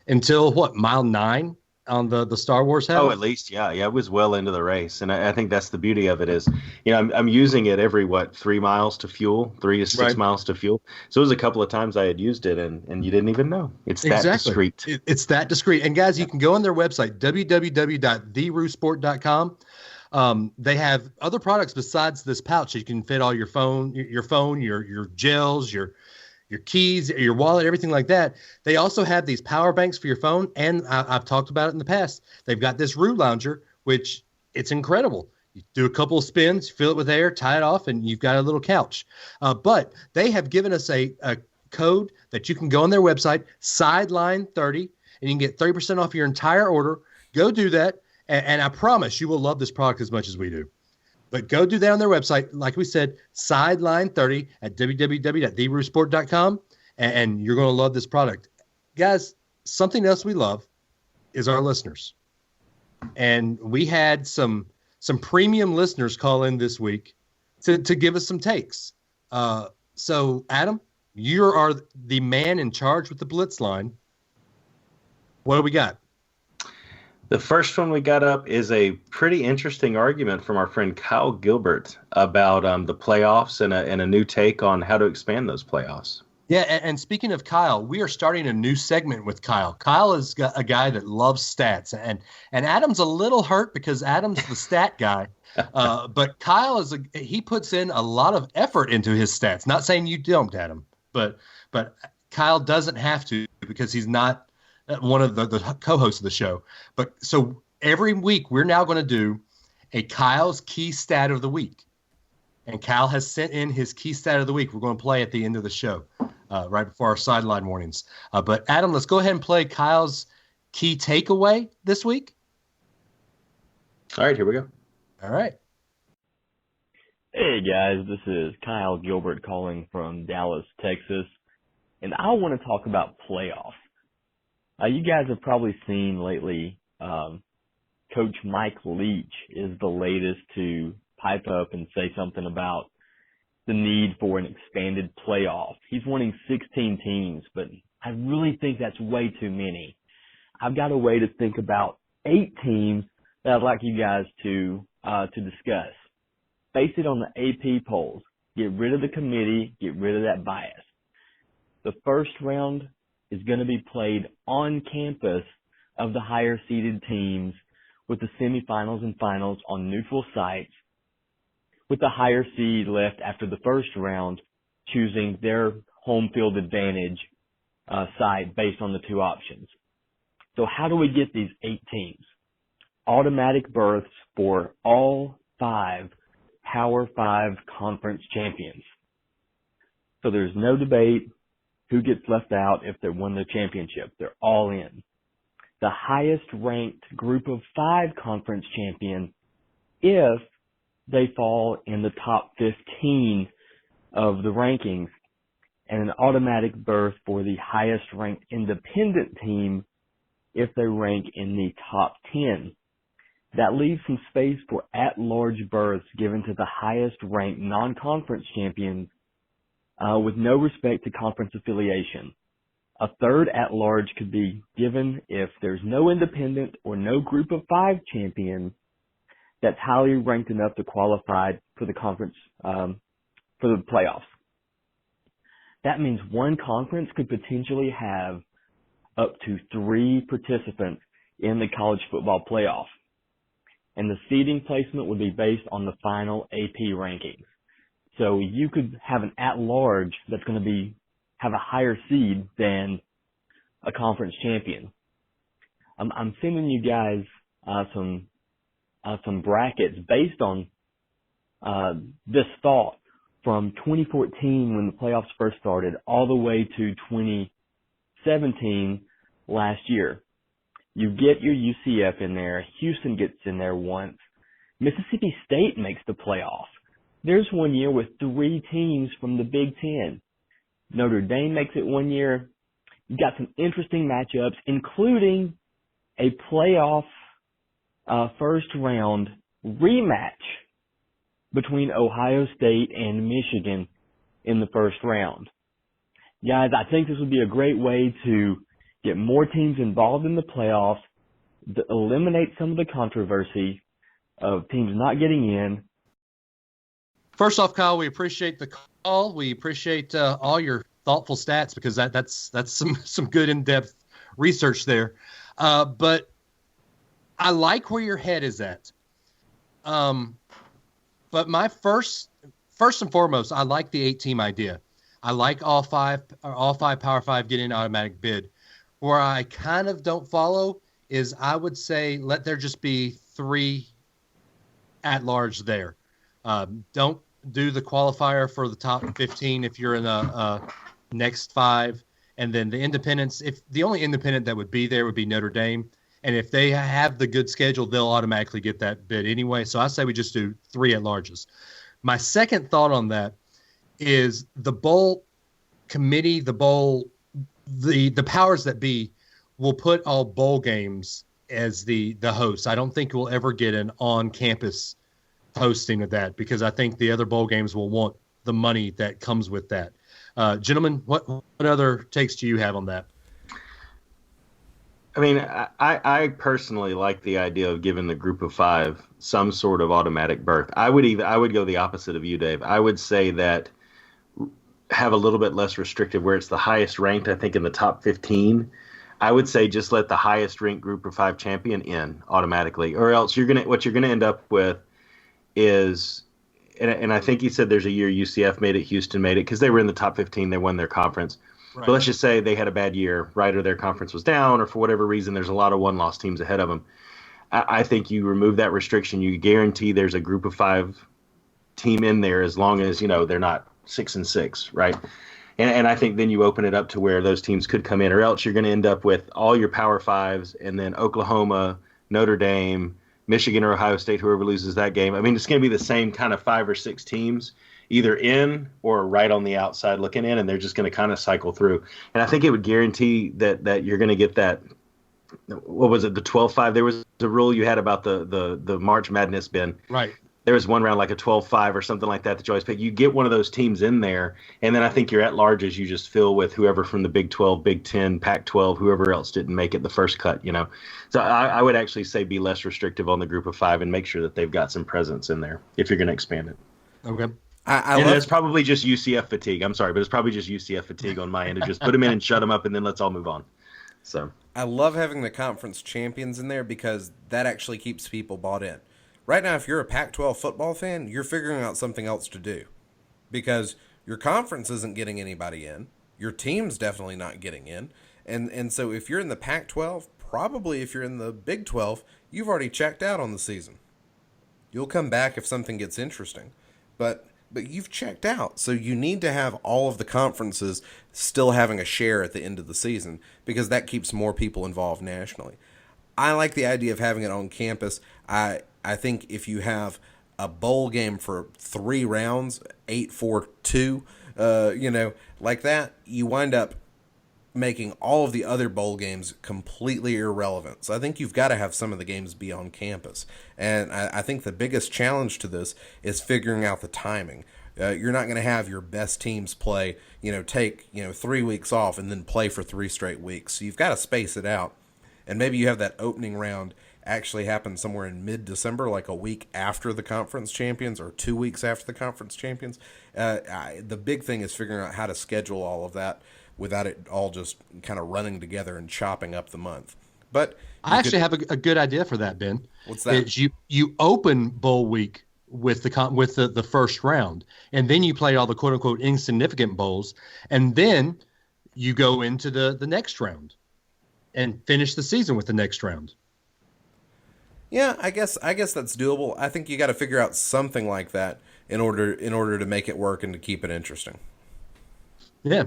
until mile 9 on the Star Wars hat? Oh, at least, yeah. It was well into the race. And I think that's the beauty of it is, I'm using it every, 3 miles to fuel, 3 to 6 miles to fuel. So it was a couple of times I had used it and you didn't even know. It's that discreet. It's that discreet. And guys, you can go on their website, www.theroofsport.com. They have other products besides this pouch. You can fit all your phone, your gels, your keys, your wallet, everything like that. They also have these power banks for your phone, and I've talked about it in the past. They've got this root lounger, which it's incredible. You do a couple of spins, fill it with air, tie it off, and you've got a little couch. But they have given us a code that you can go on their website, Sideline30, and you can get 30% off your entire order. Go do that. And I promise you will love this product as much as we do. But go do that on their website. Like we said, Sideline30 at www.theroofsport.com. And you're going to love this product. Guys, something else we love is our listeners. And we had some premium listeners call in this week to give us some takes. So, Adam, you are the man in charge with the Blitz line. What do we got? The first one we got up is a pretty interesting argument from our friend Kyle Gilbert about the playoffs and a new take on how to expand those playoffs. Yeah, and speaking of Kyle, we are starting a new segment with Kyle. Kyle is a guy that loves stats, and Adam's a little hurt because Adam's the stat guy. But Kyle he puts in a lot of effort into his stats. Not saying you don't, Adam, but Kyle doesn't have to because he's not one of the co-hosts of the show. But so every week we're now going to do a Kyle's key stat of the week. And Kyle has sent in his key stat of the week. We're going to play at the end of the show, right before our sideline warnings. But Adam, let's go ahead and play Kyle's key takeaway this week. All right, here we go. All right. Hey guys, this is Kyle Gilbert calling from Dallas, Texas. And I want to talk about playoffs. You guys have probably seen lately, Coach Mike Leach is the latest to pipe up and say something about the need for an expanded playoff. He's wanting 16 teams, but I really think that's way too many. I've got a way to think about 8 teams that I'd like you guys to discuss. Base it on the AP polls. Get rid of the committee. Get rid of that bias. The first round is going to be played on campus of the higher seeded teams with the semifinals and finals on neutral sites, with the higher seed left after the first round choosing their home field advantage site based on the 2 options. So how do we get these 8 teams? Automatic berths for all 5 Power 5 conference champions. So there's no debate who gets left out if they won the championship. They're all in. the highest ranked group of 5 conference champion if they fall in the top 15 of the rankings, and an automatic berth for the highest ranked independent team if they rank in the top 10. That leaves some space for at-large berths given to the highest ranked non-conference champions with no respect to conference affiliation. A third at-large could be given if there's no independent or no group of 5 champion that's highly ranked enough to qualify for the conference, for the playoffs. That means one conference could potentially have up to 3 participants in the college football playoff. And the seeding placement would be based on the final AP rankings. So you could have an at-large that's going to have a higher seed than a conference champion. I'm sending you guys some brackets based on this thought from 2014 when the playoffs first started all the way to 2017 last year. You get your UCF in there. Houston gets in there once. Mississippi State makes the playoff. There's one year with 3 teams from the Big Ten. Notre Dame makes it one year. You got some interesting matchups, including a playoff first round rematch between Ohio State and Michigan in the first round. Guys, I think this would be a great way to get more teams involved in the playoffs, to eliminate some of the controversy of teams not getting in. First off, Kyle, we appreciate the call. We appreciate all your thoughtful stats because that's some good in-depth research there. But I like where your head is at. But my first and foremost, I like the 8-team idea. I like all five Power 5 getting an automatic bid. Where I kind of don't follow is I would say let there just be 3 at-large there. Don't do the qualifier for the top 15 if you're in the next 5. And then the independents, if the only independent that would be there would be Notre Dame. And if they have the good schedule, they'll automatically get that bid anyway. So I say we just do 3 at-larges. My second thought on that is the bowl committee, the powers that be will put all bowl games as the host. I don't think we'll ever get an on-campus hosting of that because I think the other bowl games will want the money that comes with that. Gentlemen, what other takes do you have on that? I mean, I personally like the idea of giving the group of 5 some sort of automatic berth. I would go the opposite of you, Dave. I would say that have a little bit less restrictive where it's the highest ranked, I think, in the top 15. I would say just let the highest ranked group of 5 champion in automatically, or else what you're gonna end up with is, and I think you said there's a year UCF made it, Houston made it because they were in the top 15, they won their conference. Right. But let's just say they had a bad year, right, or their conference was down, or for whatever reason, there's a lot of one-loss teams ahead of them. I think you remove that restriction. You guarantee there's a group of 5 team in there as long as, they're not 6-6, right? And I think then you open it up to where those teams could come in, or else you're going to end up with all your Power 5s and then Oklahoma, Notre Dame, Michigan, or Ohio State, whoever loses that game. I mean, it's going to be the same kind of 5 or 6 teams either in or right on the outside looking in, and they're just going to kind of cycle through. And I think it would guarantee that you're going to get that. What was it? The 12-5. There was a rule you had about the March Madness bin. Right. There was one round like a 12-5 or something like that you always pick. You get one of those teams in there, and then I think your at-larges you just fill with whoever from the Big 12, Big 10, Pac-12, whoever else didn't make it the first cut, So I would actually say be less restrictive on the group of 5 and make sure that they've got some presence in there if you're going to expand it. Okay. And it's probably just UCF fatigue. I'm sorry, but it's probably just UCF fatigue on my end to just put them in and shut them up, and then let's all move on. So I love having the conference champions in there because that actually keeps people bought in. Right now, if you're a Pac-12 football fan, you're figuring out something else to do because your conference isn't getting anybody in. Your team's definitely not getting in. And so if you're in the Pac-12, probably if you're in the Big 12, you've already checked out on the season. You'll come back if something gets interesting. But you've checked out, so you need to have all of the conferences still having a share at the end of the season because that keeps more people involved nationally. I like the idea of having it on campus. I think if you have a bowl game for 3 rounds, 8-4-2, like that, you wind up making all of the other bowl games completely irrelevant. So I think you've got to have some of the games be on campus. And I think the biggest challenge to this is figuring out the timing. You're not going to have your best teams play, take 3 weeks off and then play for 3 straight weeks. So you've got to space it out. And maybe you have that opening round actually happen somewhere in mid-December, like a week after the conference champions or 2 weeks after the conference champions. The big thing is figuring out how to schedule all of that without it all just kind of running together and chopping up the month. But I actually have a good idea for that, Ben. What's that? It's you open bowl week with the first round, and then you play all the quote unquote insignificant bowls, and then you go into the next round and finish the season with the next round. Yeah, I guess that's doable. I think you got to figure out something like that in order to make it work and to keep it interesting. Yeah.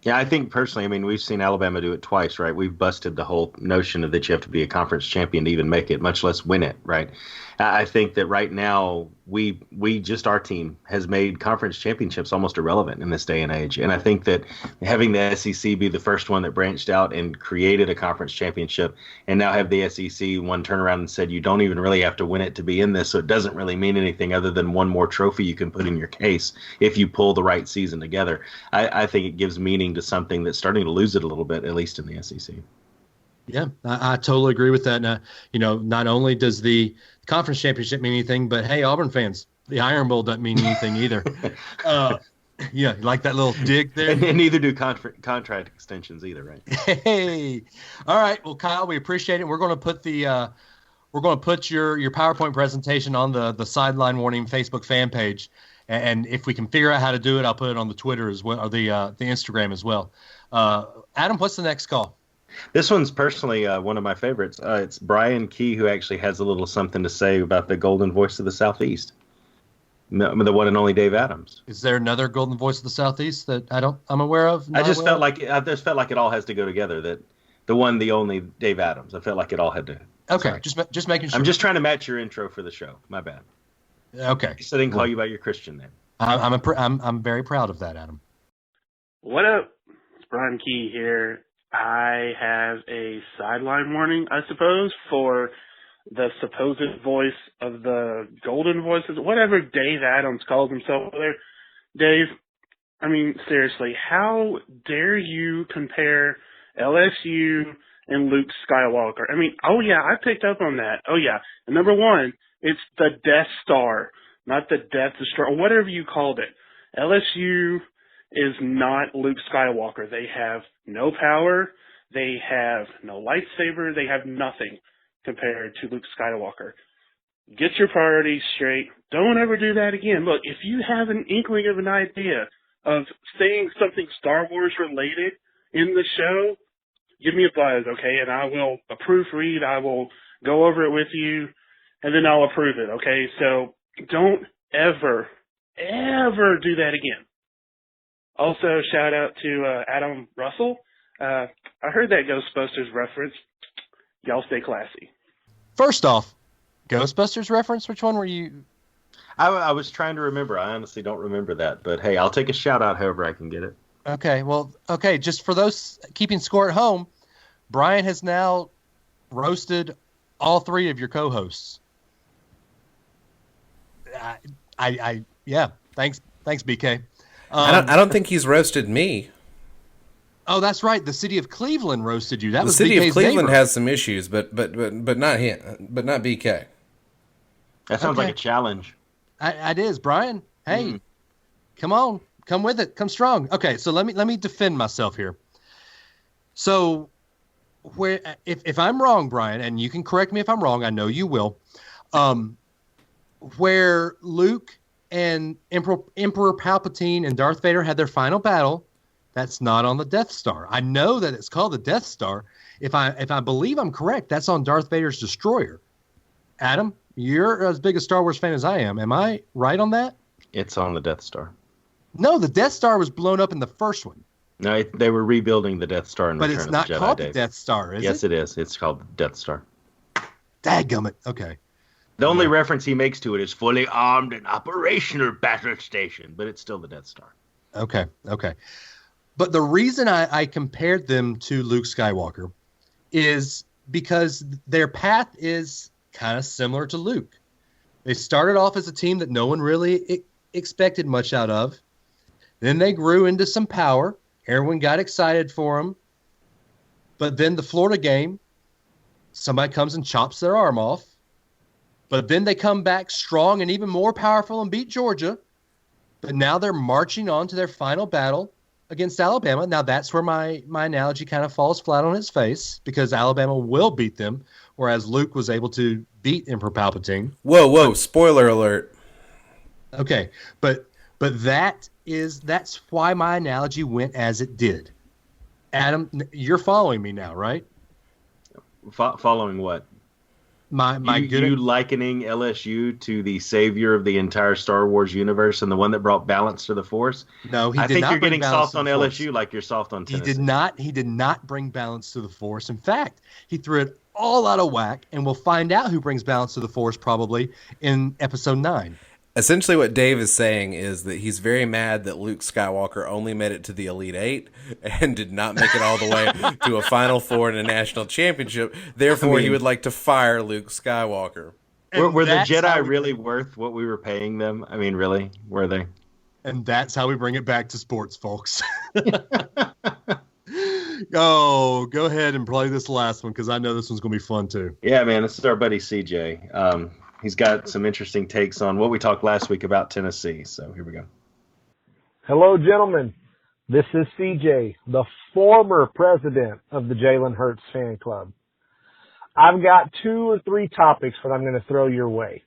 Yeah, I think personally, we've seen Alabama do it twice, right? We've busted the whole notion of that you have to be a conference champion to even make it, much less win it, right? I think that right now our team has made conference championships almost irrelevant in this day and age. And I think that having the SEC be the first one that branched out and created a conference championship, and now have the SEC one turn around and said you don't even really have to win it to be in this, so it doesn't really mean anything other than one more trophy you can put in your case if you pull the right season together. I think it gives meaning to something that's starting to lose it a little bit, at least in the SEC. Yeah, I totally agree with that. And, not only does the conference championship mean anything, but hey, Auburn fans, the Iron Bowl doesn't mean anything either. Yeah, like that little dig there. And neither do contract extensions either, right? Hey, all right. Well, Kyle, we appreciate it. We're going to put your PowerPoint presentation on the Sideline Warning Facebook fan page, and if we can figure out how to do it, I'll put it on the Twitter as well, or the Instagram as well. Adam, what's the next call? This one's personally one of my favorites. It's Brian Key, who actually has a little something to say about the golden voice of the Southeast, the one and only Dave Adams. Is there another golden voice of the Southeast that I'm aware of? I just felt like it all has to go together. That the one, the only Dave Adams. I felt like it all had to. Okay, sorry. just making sure. I'm just trying to match your intro for the show. My bad. Okay, so I didn't call you by your Christian name. I'm very proud of that, Adam. What up? It's Brian Key here. I have a sideline warning, I suppose, for the supposed voice of the golden voices, whatever Dave Adams calls himself there. Dave, seriously, how dare you compare LSU and Luke Skywalker? I picked up on that. Oh, yeah. And number one, it's the Death Star, not the Death Destroyer, or whatever you called it. LSU is not Luke Skywalker. They have no power. They have no lightsaber. They have nothing compared to Luke Skywalker. Get your priorities straight. Don't ever do that again. Look, if you have an inkling of an idea of saying something Star Wars related in the show, give me a buzz, okay? And I will proofread. I will go over it with you, and then I'll approve it, okay? So don't ever do that again. Also, shout out to Adam Russell. I heard that Ghostbusters reference. Y'all stay classy. First off, Ghostbusters reference? Which one were you? I was trying to remember. I honestly don't remember that. But, hey, I'll take a shout-out however I can get it. Okay. Just for those keeping score at home, Brian has now roasted all 3 of your co-hosts. Yeah. Thanks, BK. I don't think he's roasted me. Oh, that's right. The city of Cleveland roasted you. The city of Cleveland has some issues, but not him, but not BK. That sounds like a challenge. It is, Brian. Hey, come on, come with it, come strong. Okay, so let me defend myself here. So, if I'm wrong, Brian, and you can correct me if I'm wrong, I know you will. Where Luke and Emperor Palpatine and Darth Vader had their final battle, that's not on the Death Star. I know that it's called the Death Star. If I believe I'm correct, that's on Darth Vader's destroyer. Adam, you're as big a Star Wars fan as I am. Am I right on that? It's on the Death Star. No, the Death Star was blown up in the first one. No, they were rebuilding the Death Star in Return of the Jedi. But it's not called the Death Star, is it? Yes, it is. It's called Death Star. Dadgummit. Okay. The only reference he makes to it is fully armed and operational battle station, but it's still the Death Star. Okay. But the reason I compared them to Luke Skywalker is because their path is kind of similar to Luke. They started off as a team that no one really expected much out of. Then they grew into some power. Everyone got excited for them. But then the Florida game, somebody comes and chops their arm off. But then they come back strong and even more powerful and beat Georgia. But now they're marching on to their final battle against Alabama. Now that's where my analogy kind of falls flat on its face, because Alabama will beat them, whereas Luke was able to beat Emperor Palpatine. Whoa! Spoiler alert. Okay, but that's why my analogy went as it did. Adam, you're following me now, right? Following what? You likening LSU to the savior of the entire Star Wars universe and the one that brought balance to the Force? No, I think you're getting soft on LSU like you're soft on Tennessee. He did not bring balance to the Force. In fact, he threw it all out of whack, and we'll find out who brings balance to the Force probably in episode 9. Essentially what Dave is saying is that he's very mad that Luke Skywalker only made it to the Elite Eight and did not make it all the way to a Final Four and a national championship. Therefore, he would like to fire Luke Skywalker. Were the Jedi really worth what we were paying them? I mean, really? Were they? And that's how we bring it back to sports, folks. Oh, go ahead and play this last one, because I know this one's going to be fun, too. Yeah, man, this is our buddy CJ. He's got some interesting takes on what we talked last week about Tennessee. So here we go. Hello, gentlemen. This is CJ, the former president of the Jalen Hurts fan club. I've got 2 or 3 topics that I'm going to throw your way.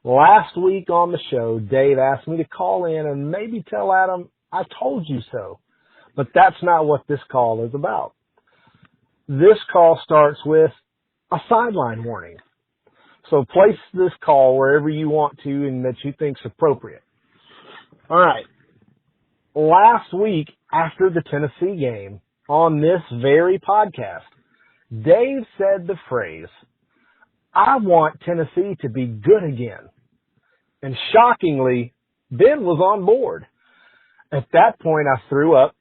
Last week on the show, Dave asked me to call in and maybe tell Adam, I told you so. But that's not what this call is about. This call starts with a sideline warning. So place this call wherever you want to and that you think's appropriate. All right. Last week, after the Tennessee game, on this very podcast, Dave said the phrase, I want Tennessee to be good again. And shockingly, Ben was on board. At that point, I threw up,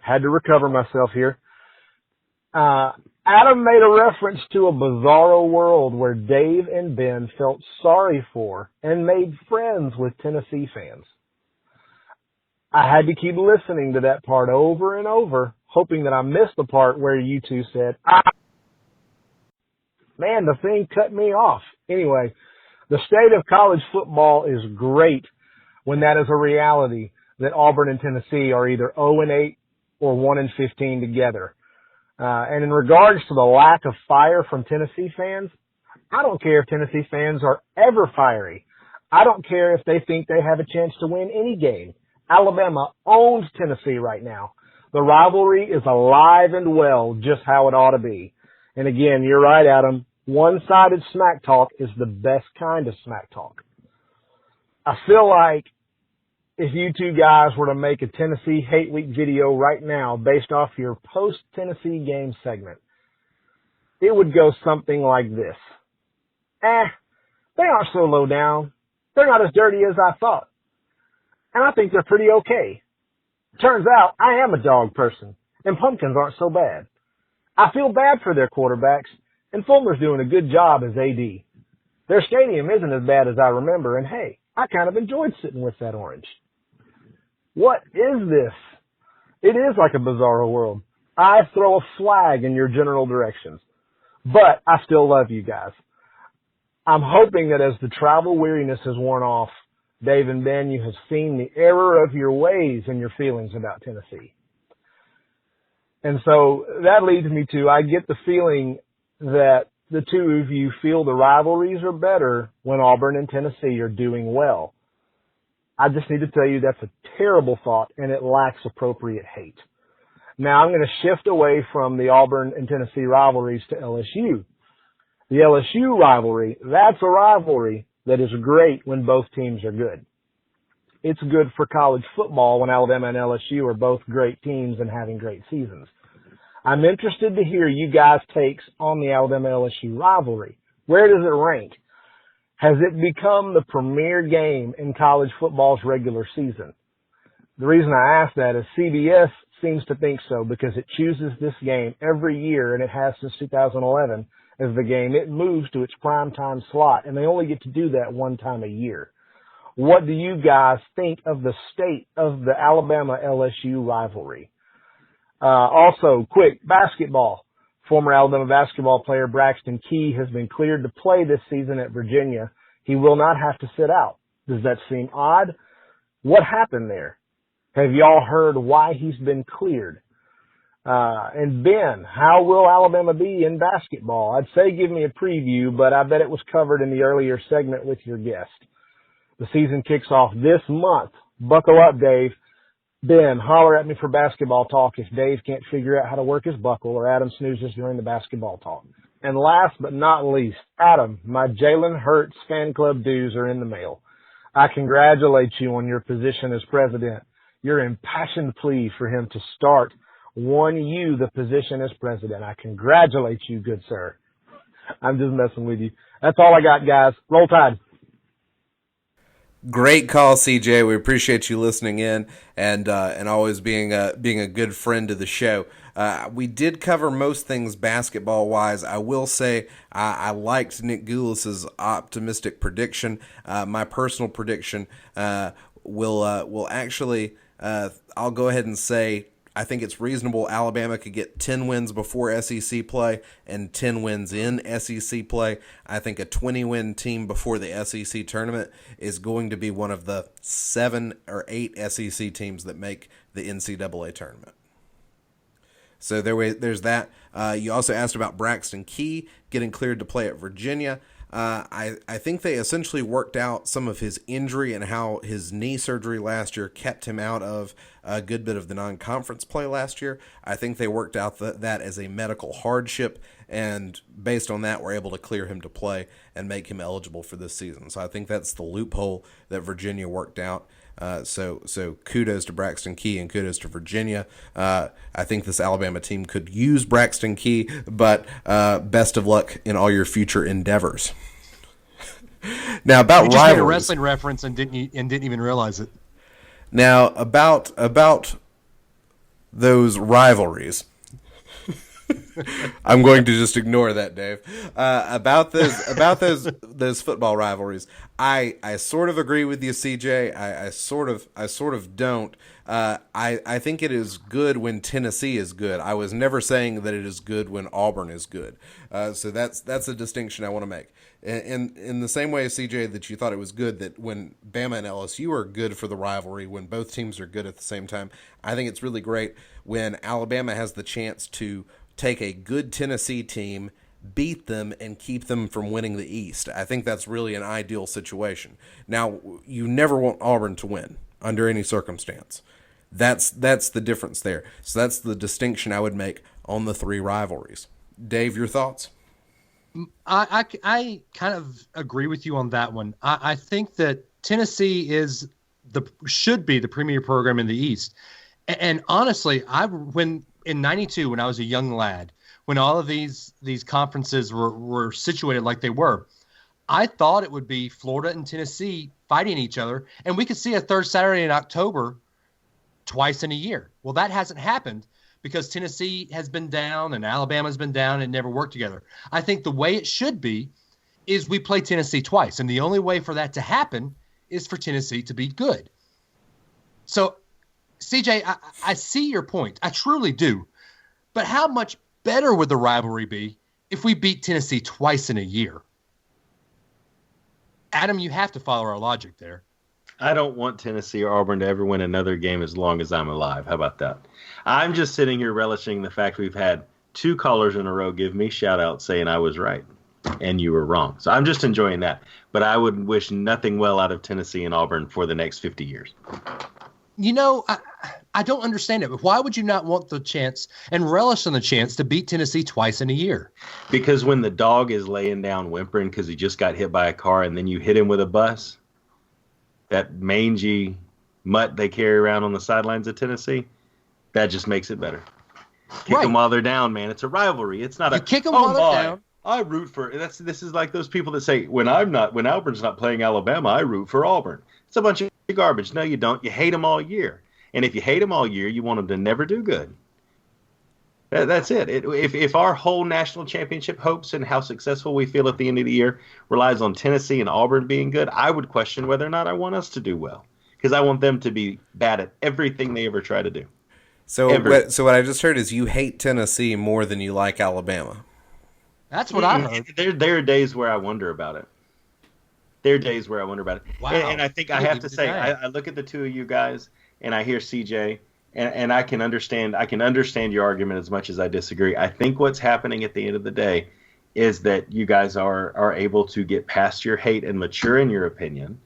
had to recover myself here. Adam made a reference to a bizarro world where Dave and Ben felt sorry for and made friends with Tennessee fans. I had to keep listening to that part over and over, hoping that I missed the part where you two said, man, the thing cut me off. Anyway, the state of college football is great when that is a reality that Auburn and Tennessee are either 0-8 or 1-15 together. And in regards to the lack of fire from Tennessee fans, I don't care if Tennessee fans are ever fiery. I don't care if they think they have a chance to win any game. Alabama owns Tennessee right now. The rivalry is alive and well, just how it ought to be. And again, you're right, Adam. One-sided smack talk is the best kind of smack talk. I feel like if you two guys were to make a Tennessee Hate Week video right now based off your post-Tennessee game segment, it would go something like this. They aren't so low down. They're not as dirty as I thought. And I think they're pretty okay. Turns out I am a dog person, and pumpkins aren't so bad. I feel bad for their quarterbacks, and Fulmer's doing a good job as AD. Their stadium isn't as bad as I remember, and hey, I kind of enjoyed sitting with that orange. What is this? It is like a bizarro world. I throw a flag in your general directions, but I still love you guys. I'm hoping that as the travel weariness has worn off, Dave and Ben, you have seen the error of your ways and your feelings about Tennessee. And so that leads me to, I get the feeling that the two of you feel the rivalries are better when Auburn and Tennessee are doing well. I just need to tell you that's a terrible thought, and it lacks appropriate hate. Now I'm going to shift away from the Auburn and Tennessee rivalries to LSU. The LSU rivalry, that's a rivalry that is great when both teams are good. It's good for college football when Alabama and LSU are both great teams and having great seasons. I'm interested to hear you guys' takes on the Alabama-LSU rivalry. Where does it rank? Has it become the premier game in college football's regular season? The reason I ask that is CBS seems to think so because it chooses this game every year, and it has since 2011 as the game it moves to its primetime slot, and they only get to do that one time a year. What do you guys think of the state of the Alabama-LSU rivalry? Also, quick, basketball. Former Alabama basketball player Braxton Key has been cleared to play this season at Virginia. He will not have to sit out. Does that seem odd? What happened there? Have y'all heard why he's been cleared? And Ben, how will Alabama be in basketball? I'd say give me a preview, but I bet it was covered in the earlier segment with your guest. The season kicks off this month. Buckle up, Dave. Ben, holler at me for basketball talk if Dave can't figure out how to work his buckle or Adam snoozes during the basketball talk. And last but not least, Adam, my Jalen Hurts fan club dues are in the mail. I congratulate you on your position as president. Your impassioned plea for him to start won you the position as president. I congratulate you, good sir. I'm just messing with you. That's all I got, guys. Roll Tide. Great call, CJ. We appreciate you listening in and always being a good friend to the show. We did cover most things basketball wise. I will say I liked Nick Goulas's optimistic prediction. My personal prediction will actually I'll go ahead and say I think it's reasonable Alabama could get 10 wins before SEC play and 10 wins in SEC play. I think a 20-win team before the SEC tournament is going to be one of the 7 or 8 SEC teams that make the NCAA tournament. So there's that. You also asked about Braxton Key getting cleared to play at Virginia. I think they essentially worked out some of his injury and how his knee surgery last year kept him out of a good bit of the non-conference play last year. I think they worked out that as a medical hardship, and based on that, were able to clear him to play and make him eligible for this season. So I think that's the loophole that Virginia worked out. So kudos to Braxton Key and kudos to Virginia. I think this Alabama team could use Braxton Key, but best of luck in all your future endeavors. Now about you just rivalries. made a wrestling reference and didn't even realize it. Now about those rivalries. I'm going to just ignore that, Dave. About those football rivalries, I sort of agree with you, CJ. I sort of don't. I think it is good when Tennessee is good. I was never saying that it is good when Auburn is good. So that's a distinction I want to make. In the same way, CJ, that you thought it was good that when Bama and LSU are good for the rivalry, when both teams are good at the same time, I think it's really great when Alabama has the chance to take a good Tennessee team, beat them, and keep them from winning the East. I think that's really an ideal situation. Now, you never want Auburn to win under any circumstance. That's the difference there. So that's the distinction I would make on the 3 rivalries. Dave, your thoughts? I kind of agree with you on that one. I think that Tennessee should be the premier program in the East. And honestly, when in '92, when I was a young lad, when all of these conferences were situated like they were, I thought it would be Florida and Tennessee fighting each other, and we could see a third Saturday in October twice in a year. Well, that hasn't happened because Tennessee has been down and Alabama's been down and never worked together. I think the way it should be is we play Tennessee twice, and the only way for that to happen is for Tennessee to be good. So, CJ, I see your point. I truly do. But how much better would the rivalry be if we beat Tennessee twice in a year? Adam, you have to follow our logic there. I don't want Tennessee or Auburn to ever win another game as long as I'm alive. How about that? I'm just sitting here relishing the fact we've had 2 callers in a row give me shout-outs saying I was right and you were wrong. So I'm just enjoying that. But I would wish nothing well out of Tennessee and Auburn for the next 50 years. You know, I don't understand it, but why would you not want the chance and relish on the chance to beat Tennessee twice in a year? Because when the dog is laying down whimpering because he just got hit by a car and then you hit him with a bus, that mangy mutt they carry around on the sidelines of Tennessee, that just makes it better. Kick them while they're down, man. It's a rivalry. It's not kick them while they're down. I root for this is like those people that say when Auburn's not playing Alabama, I root for Auburn. It's a bunch of garbage. No, you don't. You hate them all year. And if you hate them all year, you want them to never do good. That's it. If our whole national championship hopes and how successful we feel at the end of the year relies on Tennessee and Auburn being good, I would question whether or not I want us to do well, because I want them to be bad at everything they ever try to do. So what I just heard is you hate Tennessee more than you like Alabama. That's what I heard. There are days where I wonder about it. Wow. And I think I have to say, I look at the two of you guys and I hear CJ. And I can understand your argument as much as I disagree. I think what's happening at the end of the day is that you guys are able to get past your hate and mature in your opinion.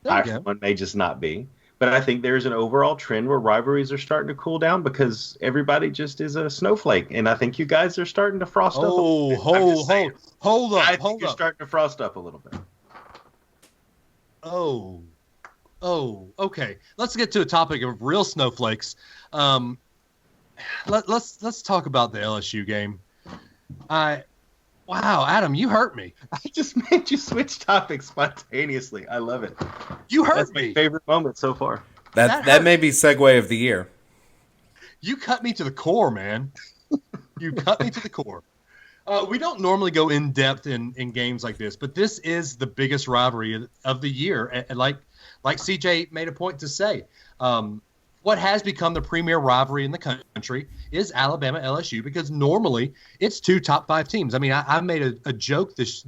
One may just not be. But I think there's an overall trend where rivalries are starting to cool down because everybody just is a snowflake. And I think you guys are starting to frost up a little bit. Hold up. I think you're starting to frost up a little bit. Oh, okay. Let's get to a topic of real snowflakes. Let's talk about the LSU game. Wow, Adam, you hurt me. I just made you switch topics spontaneously. I love it. You hurt That's me. my favorite moment so far. That may be segue of the year. You cut me to the core, man. You cut me to the core. We don't normally go in depth in games like this, but this is the biggest rivalry of the year. And like CJ made a point to say, what has become the premier rivalry in the country is Alabama LSU, because normally it's two top 5 teams. I mean, I made a joke this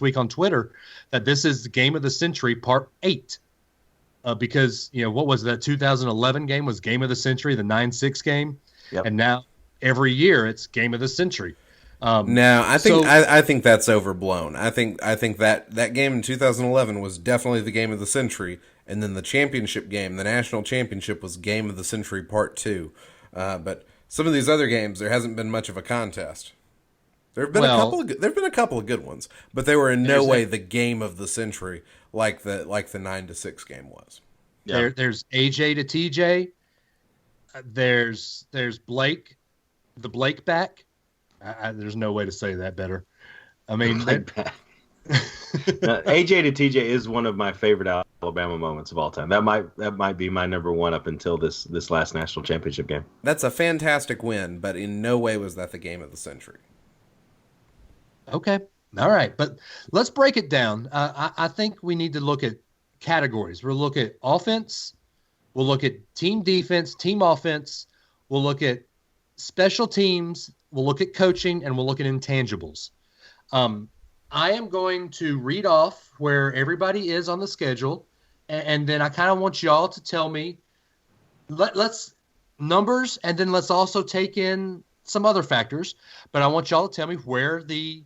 week on Twitter that this is the game of the century part 8, because what was that 2011 game was game of the century, the 9-6 game, and now every year it's game of the century. No, I think that's overblown. I think that game in 2011 was definitely the game of the century, and then the championship game, the national championship, was game of the century part 2. But some of these other games, there hasn't been much of a contest. There've been a couple of good ones, but they were in no way the game of the century like the 9-6 game was. Yeah. There's AJ to TJ. There's Blake, the Blake back. There's no way to say that better. I mean, AJ to TJ is one of my favorite Alabama moments of all time. That might be my number one up until this last national championship game. That's a fantastic win, but in no way was that the game of the century. Okay, all right, but let's break it down. I think we need to look at categories. We'll look at offense. We'll look at team defense, team offense. We'll look at special teams. We'll look at coaching, and we'll look at intangibles. I am going to read off where everybody is on the schedule, and then I kind of want y'all to tell me, let's numbers, and then let's also take in some other factors. But I want y'all to tell me where the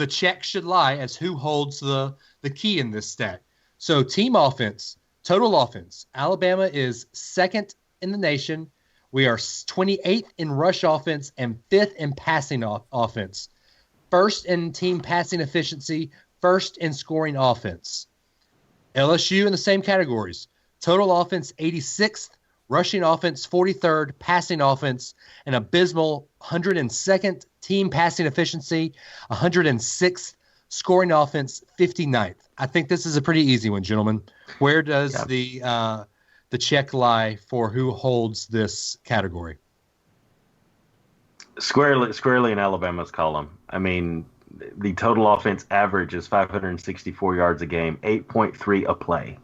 check should lie as who holds the key in this stat. So team offense, total offense, Alabama is 2nd in the nation. We are 28th in rush offense and 5th in passing offense. 1st in team passing efficiency, 1st in scoring offense. LSU in the same categories. Total offense 86th, rushing offense 43rd, passing offense an abysmal 102nd, team passing efficiency 106th, scoring offense 59th. I think this is a pretty easy one, gentlemen. Where does the check lie for who holds this category? Squarely in Alabama's column. I mean, the total offense average is 564 yards a game, 8.3 a play.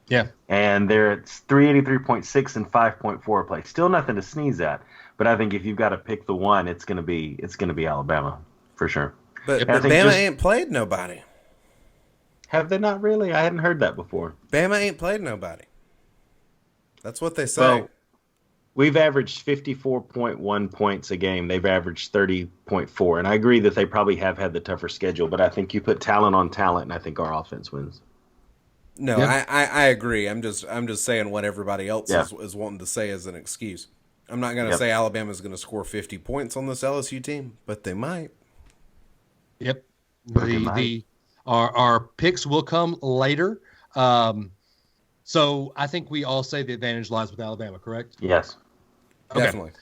Yeah. And they're at 383.6 and 5.4 a play. Still nothing to sneeze at, but I think if you've got to pick the one, it's going to be Alabama for sure. But Bama ain't played nobody. Have they not really? I hadn't heard that before. Bama ain't played nobody. That's what they say. Well, we've averaged 54.1 points a game. They've averaged 30.4. And I agree that they probably have had the tougher schedule, but I think you put talent on talent, and I think our offense wins. No, yeah. I agree. I'm just saying what everybody else is wanting to say as an excuse. I'm not going to say Alabama's going to score 50 points on this LSU team, but they might. Yep. Our picks will come later. So I think we all say the advantage lies with Alabama, correct? Yes. Okay. Definitely.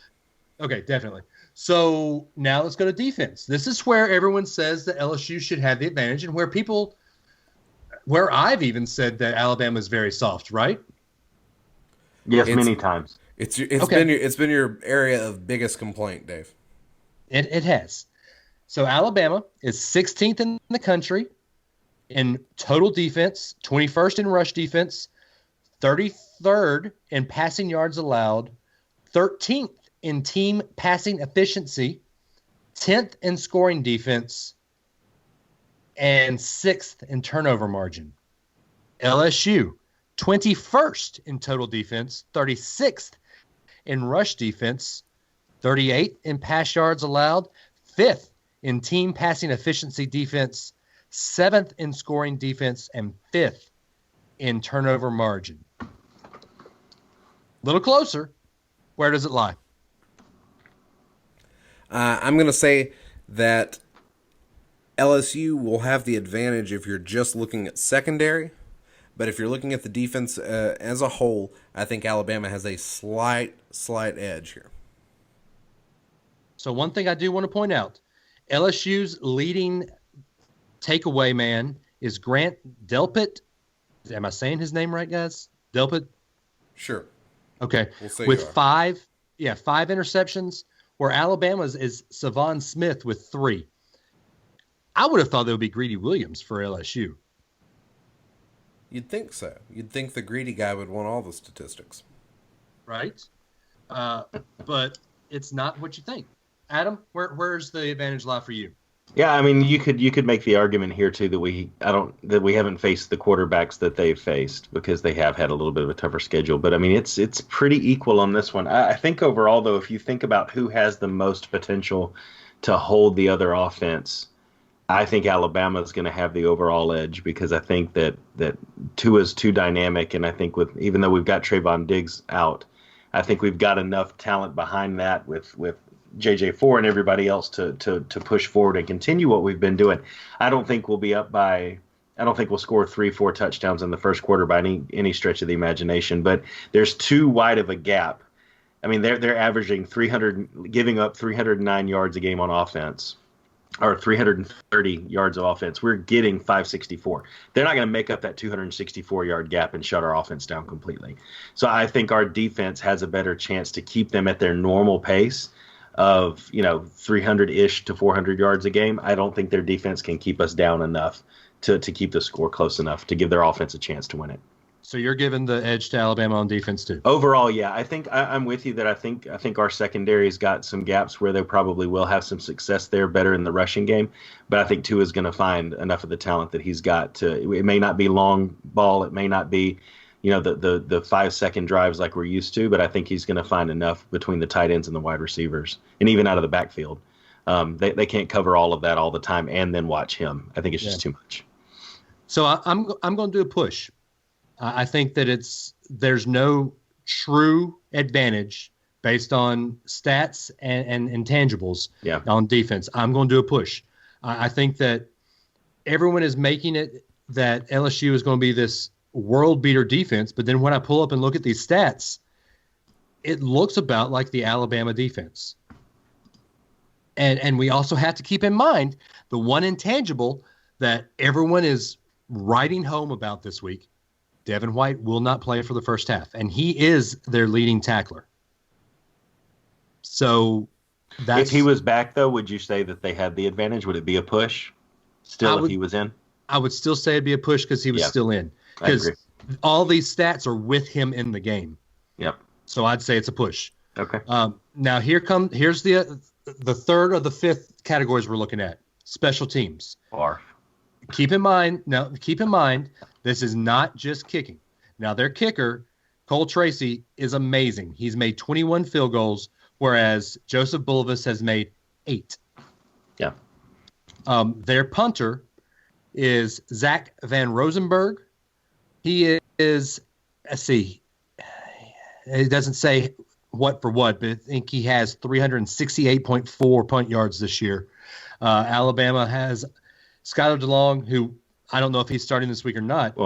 Okay, definitely. So now let's go to defense. This is where everyone says that LSU should have the advantage, and where I've even said that Alabama is very soft, right? Yes, many times. It's been your area of biggest complaint, Dave. It has. So Alabama is 16th in the country in total defense, 21st in rush defense, 33rd in passing yards allowed, 13th in team passing efficiency, 10th in scoring defense, and 6th in turnover margin. LSU, 21st in total defense, 36th in rush defense, 38th in pass yards allowed, 5th in team passing efficiency defense, 7th in scoring defense, and 5th in turnover margin. A little closer. Where does it lie? I'm going to say that LSU will have the advantage if you're just looking at secondary. But if you're looking at the defense as a whole, I think Alabama has a slight edge here. So one thing I do want to point out, LSU's leading takeaway man is Grant Delpit. Am I saying his name right, guys? Delpit? Sure. Okay. We'll say with five interceptions, where Alabama's is Savon Smith with 3. I would have thought that would be Greedy Williams for LSU. You'd think so. You'd think the greedy guy would want all the statistics. Right? But it's not what you think. Adam, where's the advantage lie for you? Yeah, I mean, you could make the argument here too that we haven't faced the quarterbacks that they've faced because they have had a little bit of a tougher schedule. But I mean, it's pretty equal on this one. I think overall, though, if you think about who has the most potential to hold the other offense, I think Alabama is going to have the overall edge because I think that Tua's too dynamic, and I think even though we've got Trayvon Diggs out, I think we've got enough talent behind that with JJ4 and everybody else to push forward and continue what we've been doing. I don't think we'll score 3-4 touchdowns in the first quarter by any stretch of the imagination, but there's too wide of a gap. I mean, they're averaging giving up 309 yards a game on offense, or 330 yards of offense. We're getting 564. They're not going to make up that 264-yard gap and shut our offense down completely. So I think our defense has a better chance to keep them at their normal pace of 300-ish to 400 yards a game. I don't think their defense can keep us down enough to keep the score close enough to give their offense a chance to win it. So you're giving the edge to Alabama on defense too? Overall, yeah. I think I'm with you that I think our secondary's got some gaps where they probably will have some success there, better in the rushing game. But I think Tua is going to find enough of the talent that he's got to. It may not be long ball, it may not be, the 5-second drives like we're used to, but I think he's going to find enough between the tight ends and the wide receivers, and even out of the backfield. They can't cover all of that all the time and then watch him. I think it's just too much. So I'm going to do a push. I think that there's no true advantage based on stats and intangibles on defense. I'm going to do a push. I think that everyone is making it that LSU is going to be this world beater defense, but then when I pull up and look at these stats, it looks about like the Alabama defense. And we also have to keep in mind the one intangible that everyone is writing home about this week. Devin White will not play for the first half, and he is their leading tackler. So if he was back, though, would you say that they had the advantage? Would it be a push still if he was in? I would still say it'd be a push because he was still in. Because all these stats are with him in the game. Yep. So I'd say it's a push. Okay. Now here's the third or the fifth categories we're looking at. Special teams. Keep in mind, this is not just kicking. Now, their kicker, Cole Tracy, is amazing. He's made 21 field goals, whereas Joseph Bulovas has made 8. Yeah. Their punter is Zach Van Rosenberg. He is, let's see, it doesn't say what for what, but I think he has 368.4 punt yards this year. Alabama has Skylar DeLong, who I don't know if he's starting this week or not,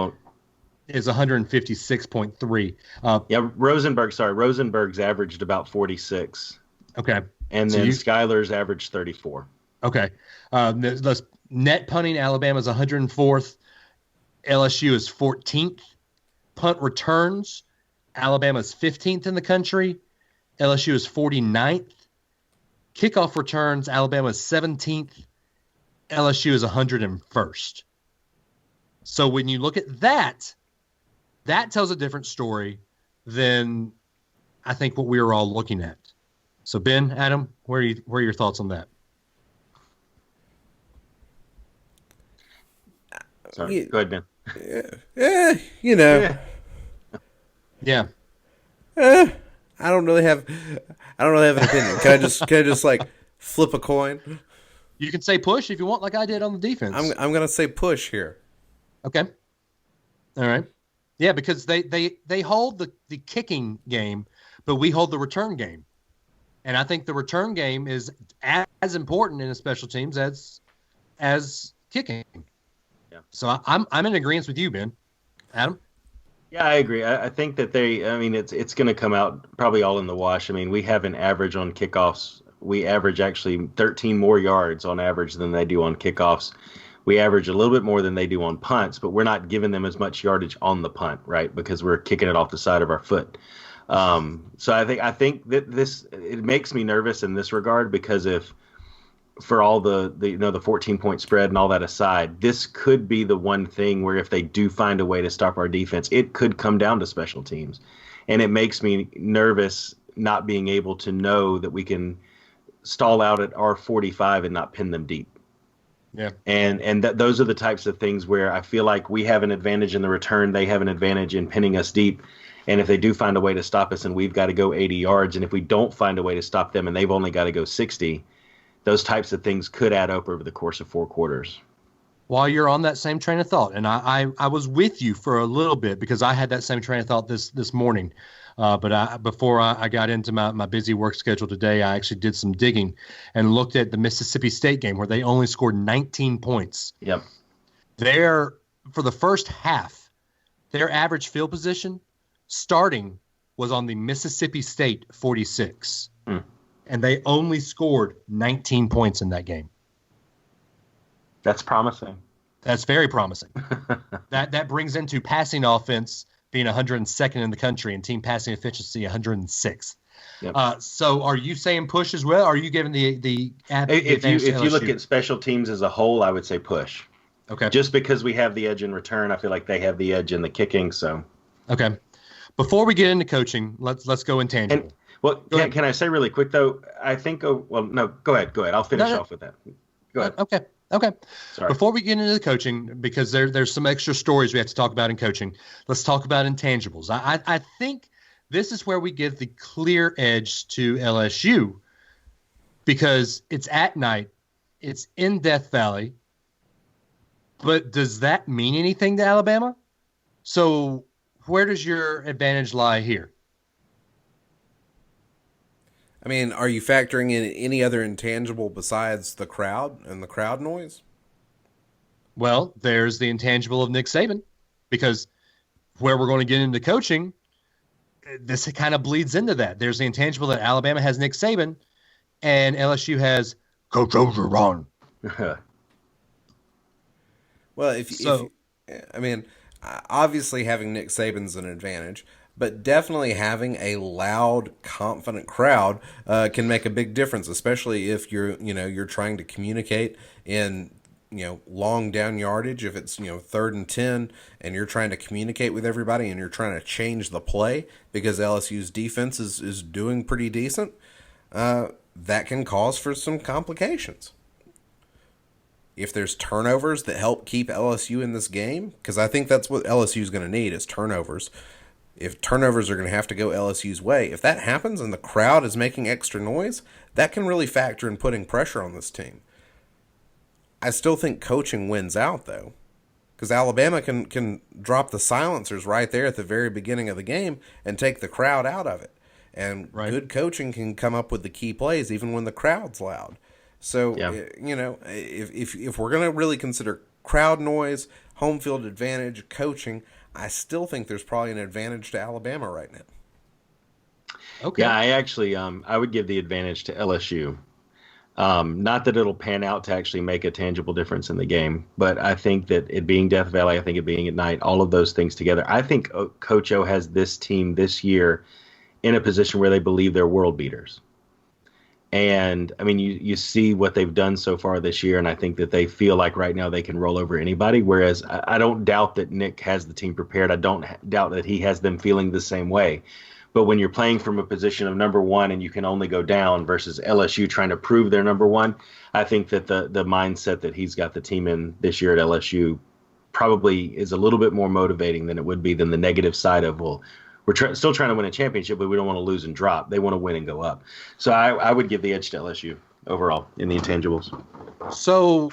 is 156.3. Rosenberg's averaged about 46 Okay. And then Skyler's averaged 34. Okay. The net punting, Alabama's 104th. LSU is 14th. Punt returns, Alabama's 15th in the country. LSU is 49th. Kickoff returns, Alabama's 17th. LSU is 101st. So when you look at that, that tells a different story than I think what we were all looking at. So Ben, Adam, where are your thoughts on that? Sorry, go ahead, Ben. Yeah. I don't really have an opinion. Can I just like flip a coin? You can say push if you want, like I did on the defense. I'm gonna say push here. Okay. All right. Yeah, because they hold the kicking game, but we hold the return game. And I think the return game is as important in a special teams as kicking. Yeah. So I'm in agreement with you, Ben. Adam? Yeah, I agree. I think that it's going to come out probably all in the wash. I mean, we have an average on kickoffs. We average actually 13 more yards on average than they do on kickoffs. We average a little bit more than they do on punts, but we're not giving them as much yardage on the punt, right? Because we're kicking it off the side of our foot. So I think that it makes me nervous in this regard, because for all the 14-point spread and all that aside, this could be the one thing where if they do find a way to stop our defense, it could come down to special teams. And it makes me nervous not being able to know that we can stall out at our 45 and not pin them deep. Yeah. And those are the types of things where I feel like we have an advantage in the return. They have an advantage in pinning us deep. And if they do find a way to stop us and we've got to go 80 yards, and if we don't find a way to stop them and they've only got to go 60, those types of things could add up over the course of 4 quarters. While you're on that same train of thought, and I was with you for a little bit because I had that same train of thought this morning. But before I got into my busy work schedule today, I actually did some digging and looked at the Mississippi State game where they only scored 19 points. Yep. For the first half, their average field position starting was on the Mississippi State 46. And they only scored 19 points in that game. That's promising. That's very promising. That brings into passing offense being 102nd in the country and team passing efficiency 106th. Yep. So are you saying push as well? Or are you giving the if you look at special teams as a whole, I would say push. Okay. Just because we have the edge in return, I feel like they have the edge in the kicking. So. Okay. Before we get into coaching, let's go intangible. Can I say really quick though? I think. Go ahead. I'll finish off with that. Go ahead. Okay. Sorry. Before we get into the coaching, because there's some extra stories we have to talk about in coaching, let's talk about intangibles. I think this is where we give the clear edge to LSU, because it's at night, it's in Death Valley. But does that mean anything to Alabama? So where does your advantage lie here? I mean, are you factoring in any other intangible besides the crowd and the crowd noise? Well, there's the intangible of Nick Saban, because where we're going to get into coaching, this kind of bleeds into that. There's the intangible that Alabama has Nick Saban and LSU has Coach Orgeron. Well, obviously having Nick Saban's an advantage, but definitely having a loud, confident crowd can make a big difference, especially if you're trying to communicate in long down yardage. If it's 3rd and 10 and you're trying to communicate with everybody and you're trying to change the play because LSU's defense is doing pretty decent, that can cause for some complications. If there's turnovers that help keep LSU in this game, because I think that's what LSU is going to need is turnovers. If turnovers are going to have to go LSU's way, if that happens and the crowd is making extra noise, that can really factor in putting pressure on this team. I still think coaching wins out, though, because Alabama can drop the silencers right there at the very beginning of the game and take the crowd out of it. And Good coaching can come up with the key plays even when the crowd's loud. So, if we're going to really consider crowd noise, home field advantage, coaching, I still think there's probably an advantage to Alabama right now. Okay. Yeah, I actually I would give the advantage to LSU. Not that it'll pan out to actually make a tangible difference in the game, but I think that it being Death Valley, I think it being at night, all of those things together, I think Coach O has this team this year in a position where they believe they're world beaters. And I mean, you see what they've done so far this year, and I think that they feel like right now they can roll over anybody. Whereas I don't doubt that Nick has the team prepared. I don't doubt that he has them feeling the same way. But when you're playing from a position of number one and you can only go down versus LSU trying to prove they're number one, I think that the mindset that he's got the team in this year at LSU probably is a little bit more motivating than it would be than the negative side of, well, we're still trying to win a championship, but we don't want to lose and drop. They want to win and go up. So I would give the edge to LSU overall in the intangibles. So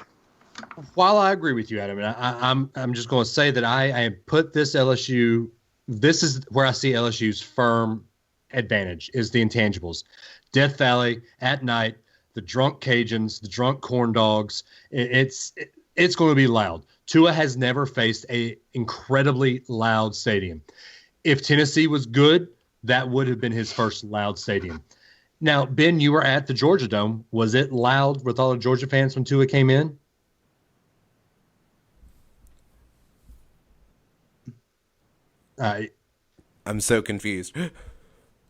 while I agree with you, Adam, and I'm just going to say that I put this LSU. This is where I see LSU's firm advantage is the intangibles. Death Valley at night, the drunk Cajuns, the drunk corn dogs. It's going to be loud. Tua has never faced a incredibly loud stadium. If Tennessee was good, that would have been his first loud stadium. Now, Ben, you were at the Georgia Dome. Was it loud with all the Georgia fans when Tua came in? I'm so confused.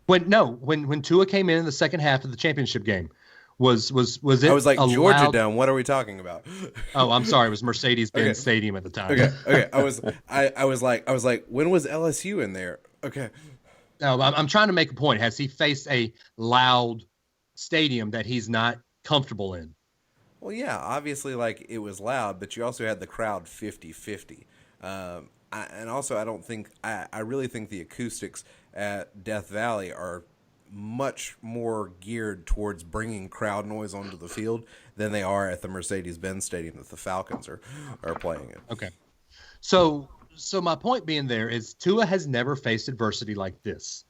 When Tua came in the second half of the championship game, was it? I was like, Georgia loud... Dome. What are we talking about? Oh, I'm sorry. It was Mercedes-Benz Stadium at the time. Okay. I was like, when was LSU in there? Okay. No, I'm trying to make a point. Has he faced a loud stadium that he's not comfortable in? Well, yeah, obviously, like, it was loud, but you also had the crowd 50-50. I really think the acoustics at Death Valley are much more geared towards bringing crowd noise onto the field than they are at the Mercedes-Benz Stadium that the Falcons are playing in. Okay. So my point being there is Tua has never faced adversity like this.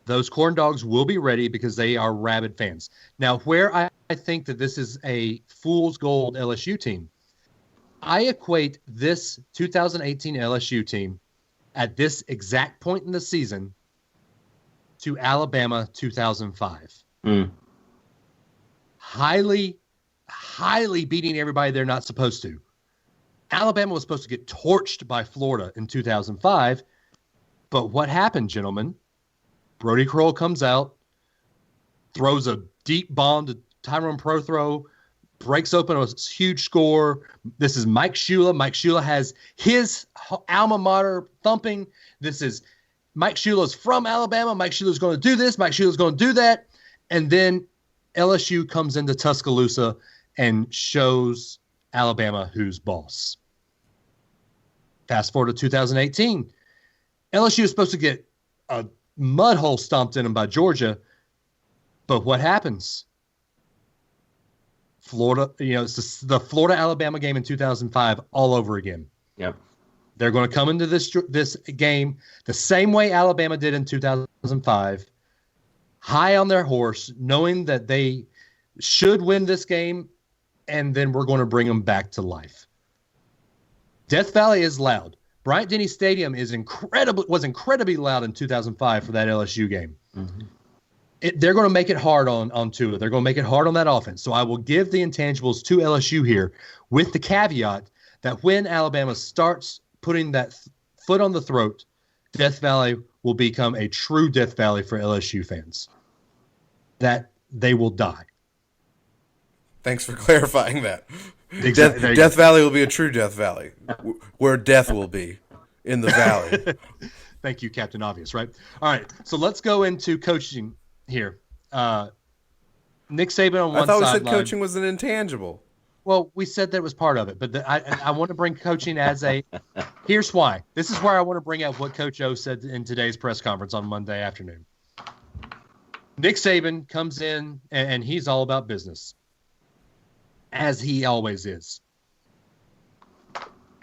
Those corn dogs will be ready because they are rabid fans. Now, where I think that this is a fool's gold LSU team, I equate this 2018 LSU team at this exact point in the season to Alabama 2005. Highly beating everybody they're not supposed to. Alabama was supposed to get torched by Florida in 2005. But what happened, gentlemen? Brody Crowell comes out, throws a deep bomb to Tyrone Prothro, breaks open a huge score. This is Mike Shula. Mike Shula has his alma mater thumping. This is Mike Shula's from Alabama. Mike Shula's going to do this. Mike Shula's going to do that. And then LSU comes into Tuscaloosa and shows Alabama who's boss. Fast forward to 2018. LSU is supposed to get a mud hole stomped in them by Georgia. But what happens? Florida, it's the Florida-Alabama game in 2005 all over again. Yep. They're going to come into this game the same way Alabama did in 2005, high on their horse, knowing that they should win this game, and then we're going to bring them back to life. Death Valley is loud. Bryant-Denny Stadium was incredibly loud in 2005 for that LSU game. Mm-hmm. They're going to make it hard on Tua. They're going to make it hard on that offense. So I will give the intangibles to LSU here with the caveat that when Alabama starts putting that foot on the throat, Death Valley will become a true Death Valley for LSU fans. That they will die. Thanks for clarifying that. Exactly. Death Valley will be a true Death Valley, where death will be in the valley. Thank you, Captain Obvious, right? All right, so let's go into coaching here. Nick Saban on one side. I thought we said coaching was an intangible. Well, we said that was part of it, but I want to bring coaching as a – here's why. This is where I want to bring up what Coach O said in today's press conference on Monday afternoon. Nick Saban comes in, and he's all about business, as he always is.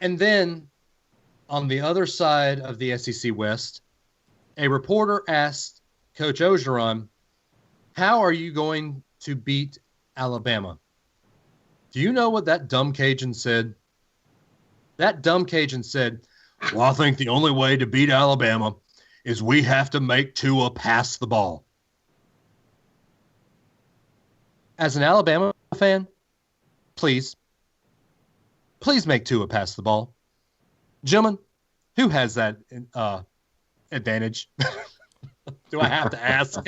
And then on the other side of the SEC West, a reporter asked Coach Orgeron, how are you going to beat Alabama? Do you know what that dumb Cajun said? That dumb Cajun said, well, I think the only way to beat Alabama is we have to make Tua pass the ball. As an Alabama fan, please make Tua pass the ball. Gentlemen, who has that advantage? Do I have to ask?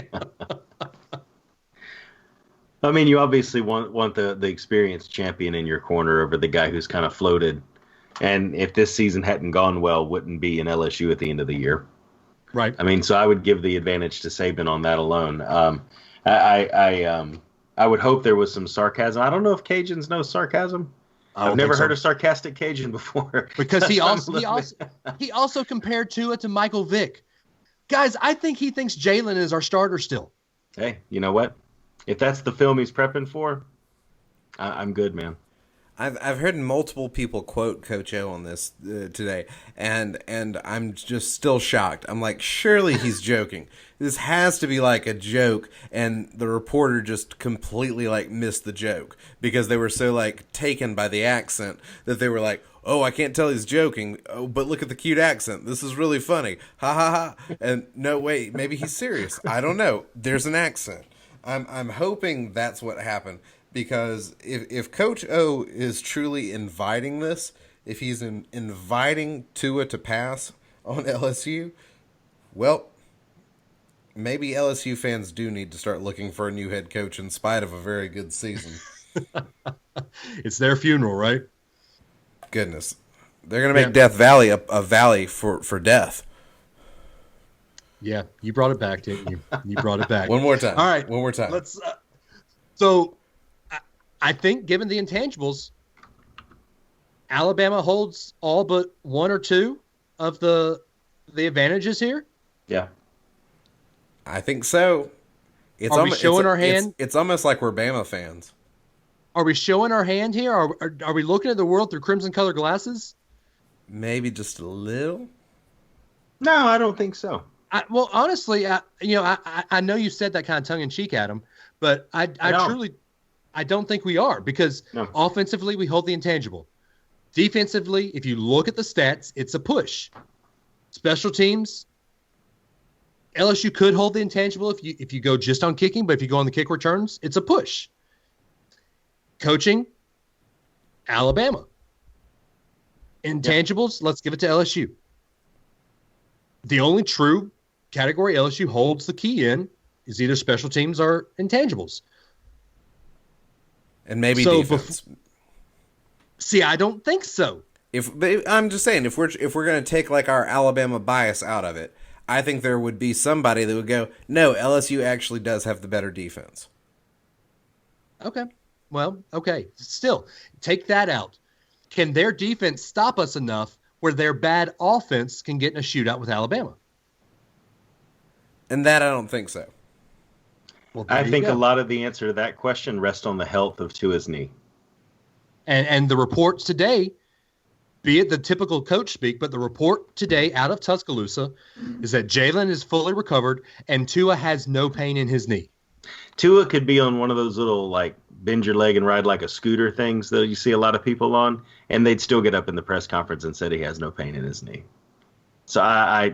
I mean, you obviously want the experienced champion in your corner over the guy who's kind of floated. And if this season hadn't gone well, wouldn't be in LSU at the end of the year. Right. I mean, so I would give the advantage to Saban on that alone. I would hope there was some sarcasm. I don't know if Cajuns know sarcasm. I've never heard a sarcastic Cajun before. Because he also compared Tua to Michael Vick. Guys, I think he thinks Jalen is our starter still. Hey, you know what? If that's the film he's prepping for, I'm good, man. I've heard multiple people quote Coach O on this today, and I'm just still shocked. I'm like, surely he's joking. This has to be like a joke, and the reporter just completely like missed the joke because they were so like taken by the accent that they were like, oh, I can't tell he's joking. Oh, but look at the cute accent. This is really funny. Ha ha ha. And no, wait, maybe he's serious. I don't know. There's an accent. I'm hoping that's what happened. Because if Coach O is truly inviting this, if he's inviting Tua to pass on LSU, well, maybe LSU fans do need to start looking for a new head coach in spite of a very good season. It's their funeral, right? Goodness. They're going to make Death Valley a valley for death. Yeah, you brought it back, didn't you? You brought it back. One more time. All right. One more time. Let's. So I think given the intangibles, Alabama holds all but one or two of the advantages here. Yeah. I think so. Are we showing our hand? It's almost like we're Bama fans. Are we showing our hand here? Are we looking at the world through crimson-colored glasses? Maybe just a little? No, I don't think so. Well, honestly, I know you said that kind of tongue-in-cheek, Adam, but I truly don't think we are because offensively we hold the intangible. Defensively, if you look at the stats, it's a push. Special teams, LSU could hold the intangible if you go just on kicking, but if you go on the kick returns, it's a push. Coaching, Alabama. Intangibles, let's give it to LSU. The only true category LSU holds the key in is either special teams or intangibles. And maybe defense. See, I don't think so. I'm just saying, if we're going to take like our Alabama bias out of it, I think there would be somebody that would go, no, LSU actually does have the better defense. Okay. Well, okay. Still, take that out. Can their defense stop us enough where their bad offense can get in a shootout with Alabama? And that I don't think so. Well, I think a lot of the answer to that question rests on the health of Tua's knee. And the reports today, be it the typical coach speak, but the report today out of Tuscaloosa is that Jalen is fully recovered and Tua has no pain in his knee. Tua could be on one of those little, like, bend your leg and ride like a scooter things that you see a lot of people on, and they'd still get up in the press conference and said he has no pain in his knee. So I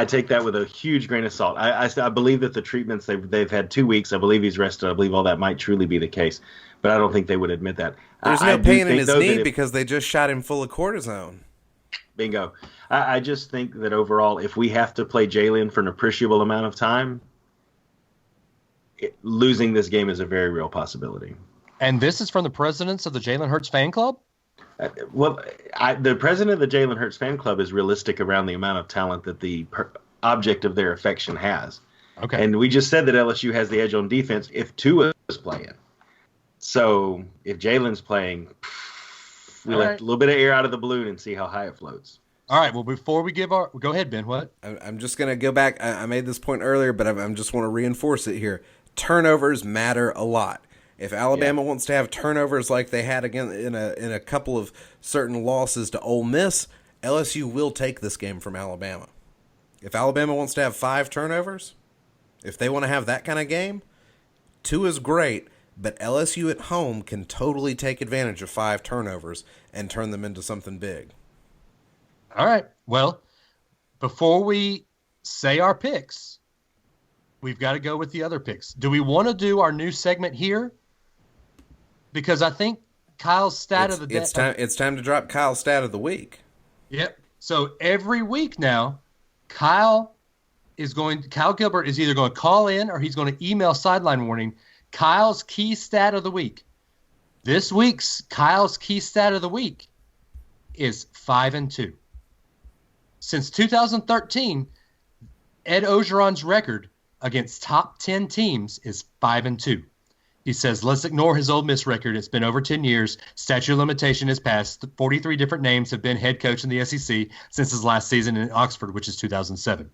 take that with a huge grain of salt. I believe that the treatments, they've had 2 weeks. I believe he's rested. I believe all that might truly be the case, but I don't think they would admit that. There's no pain in his knee because they just shot him full of cortisone. Bingo. I just think that overall, if we have to play Jalen for an appreciable amount of time, losing this game is a very real possibility. And this is from the presidents of the Jalen Hurts fan club? The president of the Jalen Hurts fan club is realistic around the amount of talent that the object of their affection has. Okay. And we just said that LSU has the edge on defense if Tua is playing. So if Jalen's playing, we let a little bit of air out of the balloon and see how high it floats. All right. Well, before we give our – go ahead, Ben. What? I'm just going to go back. I made this point earlier, but I just want to reinforce it here. Turnovers matter a lot. If Alabama wants to have turnovers like they had again in a couple of certain losses to Ole Miss, LSU will take this game from Alabama. If Alabama wants to have 5 turnovers, if they want to have that kind of game, 2 is great, but LSU at home can totally take advantage of 5 turnovers and turn them into something big. All right. Well, before we say our picks, we've got to go with the other picks. Do we want to do our new segment here? Because I think Kyle's stat of the day. It's time to drop Kyle's stat of the week. Yep. So every week now, Kyle Gilbert is either going to call in or he's going to email Sideline Warning Kyle's key stat of the week. This week's Kyle's key stat of the week is 5-2. Since 2013, Ed Ogeron's record against top 10 teams is 5-2. He says, let's ignore his Ole Miss record. It's been over 10 years. Statute of limitation has passed. 43 different names have been head coach in the SEC since his last season in Oxford, which is 2007.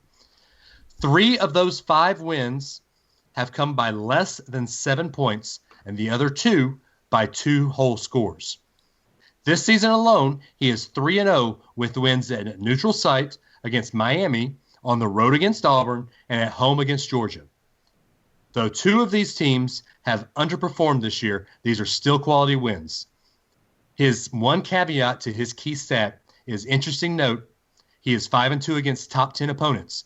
3 of those 5 wins have come by less than 7 points, and the other 2 by 2 whole scores. This season alone, he is 3-0 with wins at a neutral site against Miami, on the road against Auburn, and at home against Georgia. Though 2 of these teams have underperformed this year, these are still quality wins. His one caveat to his key stat is interesting note. He is 5-2 against top 10 opponents.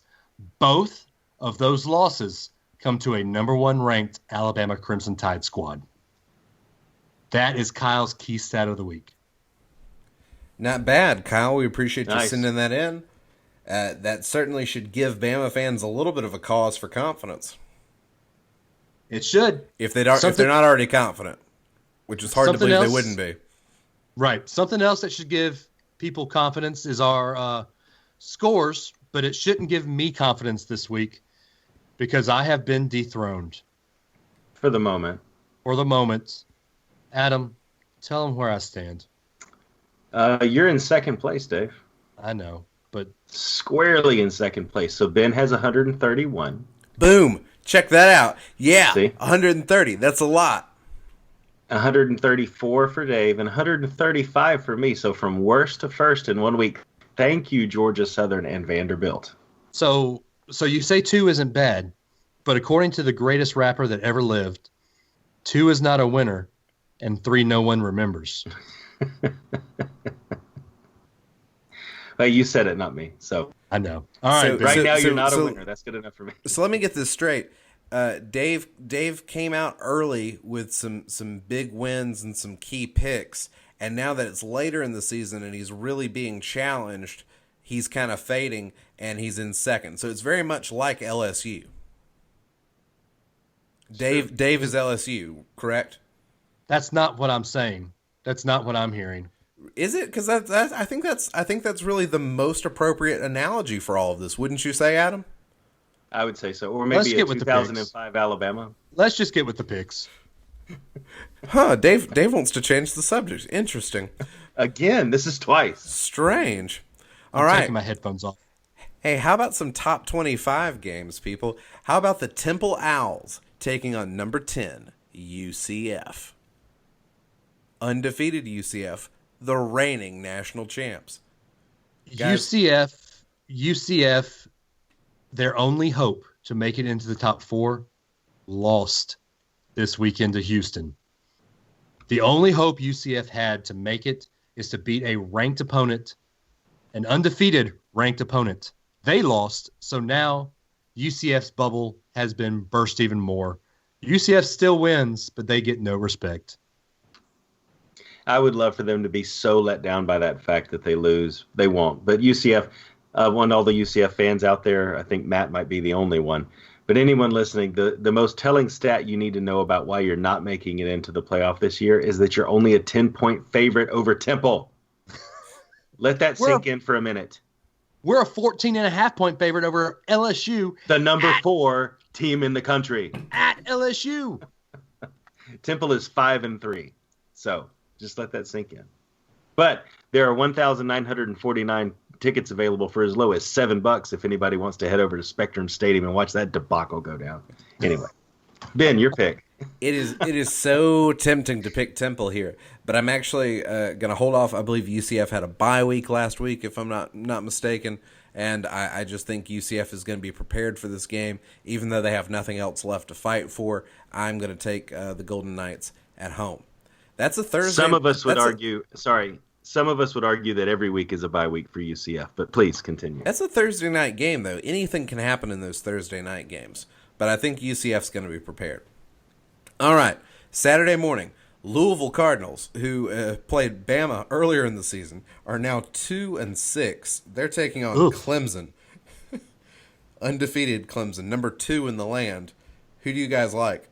Both of those losses come to a number 1 ranked Alabama Crimson Tide squad. That is Kyle's key stat of the week. Not bad, Kyle. We appreciate you sending that in. That certainly should give Bama fans a little bit of a cause for confidence. It should. If they're not already confident, which is hard to believe they wouldn't be. Right. Something else that should give people confidence is our scores, but it shouldn't give me confidence this week because I have been dethroned. For the moment. Adam, tell them where I stand. You're in second place, Dave. I know, but squarely in second place. So Ben has 131. Boom. Check that out. Yeah, see? 130. That's a lot. 134 for Dave and 135 for me. So from worst to first in 1 week. Thank you, Georgia Southern and Vanderbilt. So you say 2 isn't bad, but according to the greatest rapper that ever lived, 2 is not a winner, and 3 no one remembers. Well, you said it, not me. So I know. All right. Right now, you're not a winner. That's good enough for me. So let me get this straight. Dave came out early with some big wins and some key picks, and now that it's later in the season and he's really being challenged, he's kind of fading and he's in second. So it's very much like LSU. Dave is LSU, correct? That's not what I'm saying. That's not what I'm hearing. Is it? Because I think that's really the most appropriate analogy for all of this. Wouldn't you say, Adam? I would say so. Or maybe a 2005 Alabama. Let's just get with the picks. Huh, Dave wants to change the subject. Interesting. Again, this is twice. Strange. I'm taking my headphones off. Hey, how about some top 25 games, people? How about the Temple Owls taking on number 10, UCF? Undefeated UCF, the reigning national champs. Guys, UCF, their only hope to make it into the top 4, lost this weekend to Houston. The only hope UCF had to make it is to beat a ranked opponent, an undefeated ranked opponent. They lost, so now UCF's bubble has been burst even more. UCF still wins, but they get no respect. I would love for them to be so let down by that fact that they lose. They won't. But UCF, want all the UCF fans out there, I think Matt might be the only one. But anyone listening, the most telling stat you need to know about why you're not making it into the playoff this year is that you're only a 10-point favorite over Temple. Let that sink in for a minute. We're a 14.5-point favorite over LSU. The number 4 team in the country. At LSU. Temple is 5-3. So just let that sink in. But there are 1,949 tickets available for as low as $7 if anybody wants to head over to Spectrum Stadium and watch that debacle go down. Anyway, Ben, your pick. It is so tempting to pick Temple here, but I'm actually going to hold off. I believe UCF had a bye week last week, if I'm not mistaken, and I just think UCF is going to be prepared for this game, even though they have nothing else left to fight for. I'm going to take the Golden Knights at home. That's a Thursday. Some of us would argue. some of us would argue that every week is a bye week for UCF, but please continue. That's a Thursday night game, though. Anything can happen in those Thursday night games. But I think UCF's going to be prepared. All right, Saturday morning, Louisville Cardinals, who played Bama earlier in the season, are now 2-6. They're taking on Clemson. Undefeated Clemson, number 2 in the land. Who do you guys like?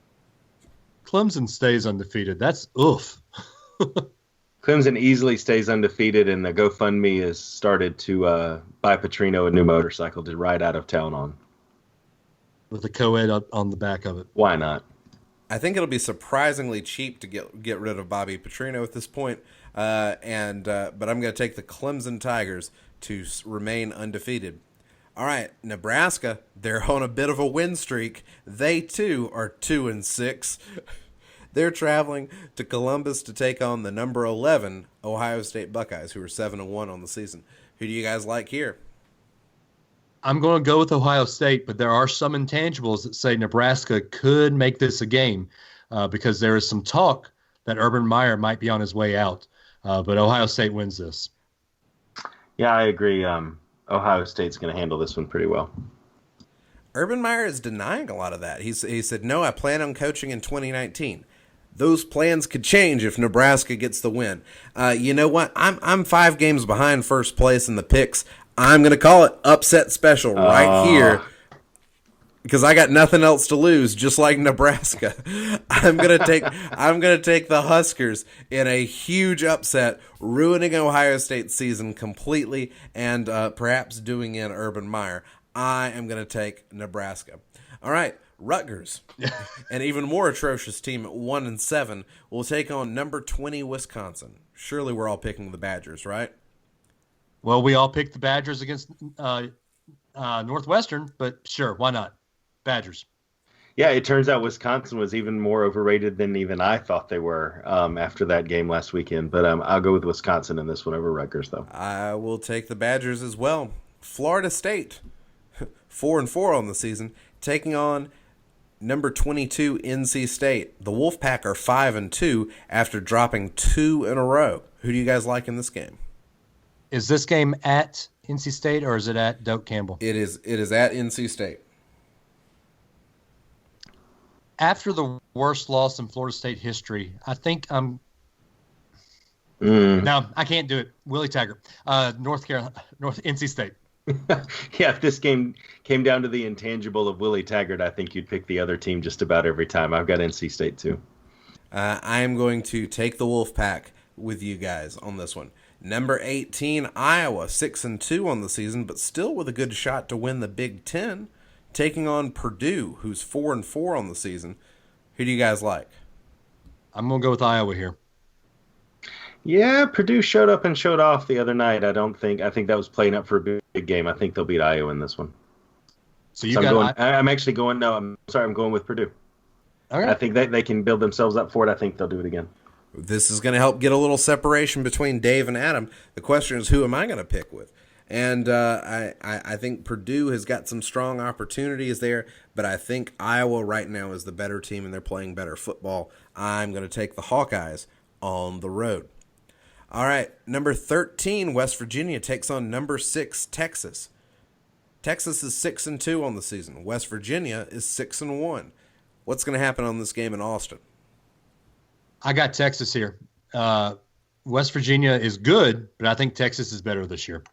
Clemson stays undefeated. That's oof. Clemson easily stays undefeated, and the GoFundMe has started to buy Petrino a new motorcycle to ride out of town on. With a co-ed up on the back of it. Why not? I think it'll be surprisingly cheap to get rid of Bobby Petrino at this point, but I'm going to take the Clemson Tigers to remain undefeated. All right, Nebraska, they're on a bit of a win streak. They, too, are 2-6. They're traveling to Columbus to take on the number 11 Ohio State Buckeyes, who are 7-1 on the season. Who do you guys like here? I'm going to go with Ohio State, but there are some intangibles that say Nebraska could make this a game because there is some talk that Urban Meyer might be on his way out. But Ohio State wins this. Yeah, I agree. Ohio State's going to handle this one pretty well. Urban Meyer is denying a lot of that. He said, no, I plan on coaching in 2019. Those plans could change if Nebraska gets the win. You know what? I'm 5 games behind first place in the picks. I'm going to call it upset special right here because I got nothing else to lose, just like Nebraska. I'm going to take the Huskers in a huge upset, ruining Ohio State's season completely and perhaps doing in Urban Meyer. I am going to take Nebraska. All right, Rutgers, an even more atrocious team at 1-7, will take on number 20 Wisconsin. Surely we're all picking the Badgers, right? Well, we all picked the Badgers against Northwestern, but sure, why not? Badgers. Yeah, it turns out Wisconsin was even more overrated than even I thought they were after that game last weekend. But I'll go with Wisconsin in this one over Rutgers, though. I will take the Badgers as well. Florida State, 4-4 on the season, taking on number 22 NC State. The Wolfpack are 5-2 after dropping 2 in a row. Who do you guys like in this game? Is this game at NC State or is it at Doak Campbell? It is at NC State. After the worst loss in Florida State history, I think I'm. No, I can't do it. Willie Taggart, NC State. Yeah, if this game came down to the intangible of Willie Taggart, I think you'd pick the other team just about every time. I've got NC State too. I am going to take the Wolfpack with you guys on this one. Number 18, Iowa, 6-2 on the season, but still with a good shot to win the Big Ten, taking on Purdue, who's 4-4 on the season. Who do you guys like? I'm going to go with Iowa here. Yeah, Purdue showed up and showed off the other night. I think that was playing up for a big game. I think they'll beat Iowa in this one. I'm going with Purdue. Okay. I think they can build themselves up for it. I think they'll do it again. This is going to help get a little separation between Dave and Adam. The question is, who am I going to pick with? And I think Purdue has got some strong opportunities there, but I think Iowa right now is the better team, and they're playing better football. I'm going to take the Hawkeyes on the road. All right, number 13, West Virginia takes on number 6, Texas. Texas is 6-2 on the season. West Virginia is 6-1. What's going to happen on this game in Austin? I got Texas here. West Virginia is good, but I think Texas is better this year.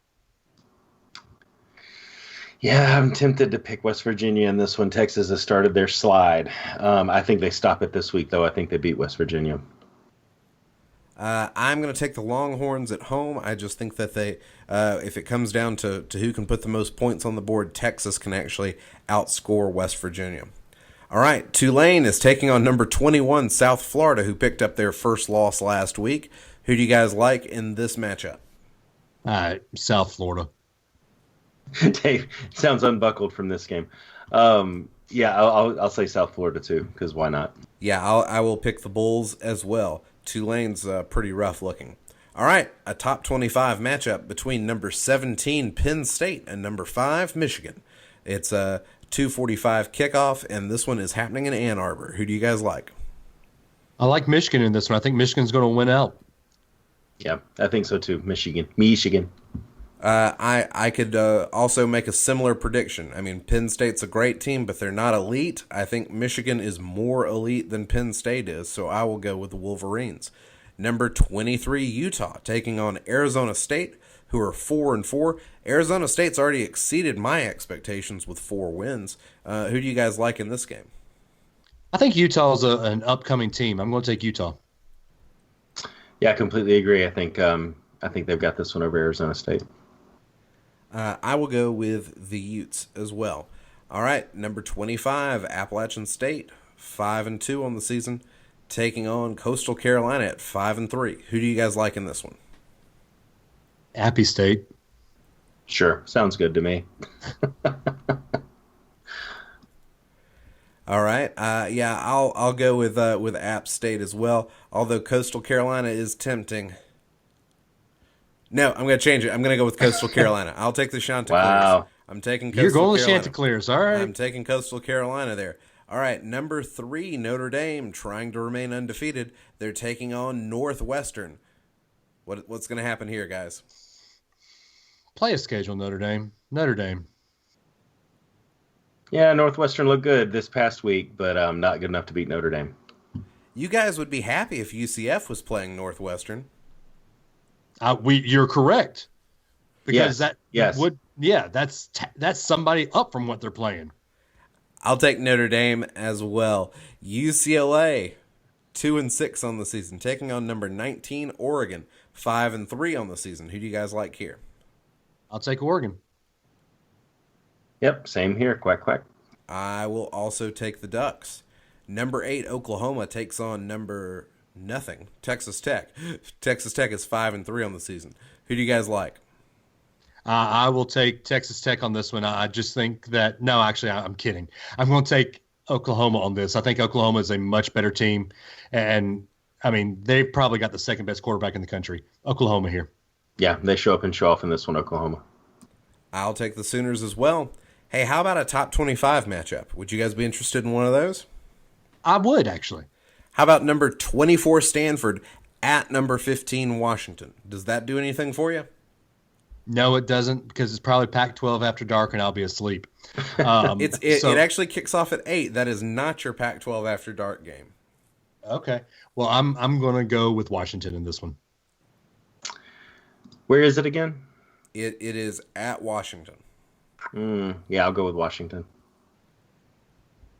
Yeah, I'm tempted to pick West Virginia in this one. Texas has started their slide. I think they stop it this week, though. I think they beat West Virginia. I'm going to take the Longhorns at home. I just think that they, if it comes down to who can put the most points on the board, Texas can actually outscore West Virginia. All right, Tulane is taking on number 21, South Florida, who picked up their first loss last week. Who do you guys like in this matchup? South Florida. Dave, sounds unbuckled from this game. I'll say South Florida too, because why not? Yeah, I will pick the Bulls as well. Tulane's pretty rough looking. All right, a top 25 matchup between number 17, Penn State, and number 5, Michigan. It's a 2:45 kickoff, and this one is happening in Ann Arbor. Who do you guys like? I like Michigan in this one. I think Michigan's going to win out. Yeah, I think so too. Michigan. I could also make a similar prediction. I mean, Penn State's a great team, but they're not elite. I think Michigan is more elite than Penn State is, so I will go with the Wolverines. Number 23, Utah, taking on Arizona State, who are 4-4. Arizona State's already exceeded my expectations with 4 wins. Who do you guys like in this game? I think Utah's an upcoming team. I'm going to take Utah. Yeah, I completely agree. I think they've got this one over Arizona State. I will go with the Utes as well. All right, number 25, Appalachian State, 5-2 on the season, taking on Coastal Carolina at 5-3. Who do you guys like in this one? Appy State. Sure, sounds good to me. All right, yeah, I'll go with App State as well. Although Coastal Carolina is tempting. No, I'm going to change it. I'm going to go with Coastal Carolina. I'll take the Chanticleers. Wow. I'm taking Coastal You're going Carolina. to Chanticleers, all right. I'm taking Coastal Carolina there. All right, number 3, Notre Dame, trying to remain undefeated. They're taking on Northwestern. What's going to happen here, guys? Play a schedule, Notre Dame. Notre Dame. Yeah, Northwestern looked good this past week, but not good enough to beat Notre Dame. You guys would be happy if UCF was playing Northwestern. You're correct. Because yes. That's somebody up from what they're playing. I'll take Notre Dame as well. UCLA, 2-6 on the season, taking on number 19 Oregon, 5-3 on the season. Who do you guys like here? I'll take Oregon. Yep, same here. Quack, quack. I will also take the Ducks. Number 8 Oklahoma takes on number nothing Texas Tech. Texas Tech is 5-3 on the season. Who do you guys like? I will take Texas Tech on this one. I just think that – no, actually, I'm kidding. I'm going to take Oklahoma on this. I think Oklahoma is a much better team. And, I mean, they've probably got the second-best quarterback in the country. Oklahoma here. Yeah, they show up and show off in this one, Oklahoma. I'll take the Sooners as well. Hey, how about a top 25 matchup? Would you guys be interested in one of those? I would, actually. How about number 24 Stanford at number 15 Washington? Does that do anything for you? No, it doesn't, because it's probably Pac-12 after dark, and I'll be asleep. It actually kicks off at 8. That is not your Pac-12 after dark game. Okay. Well, I'm going to go with Washington in this one. Where is it again? It is at Washington. Yeah, I'll go with Washington.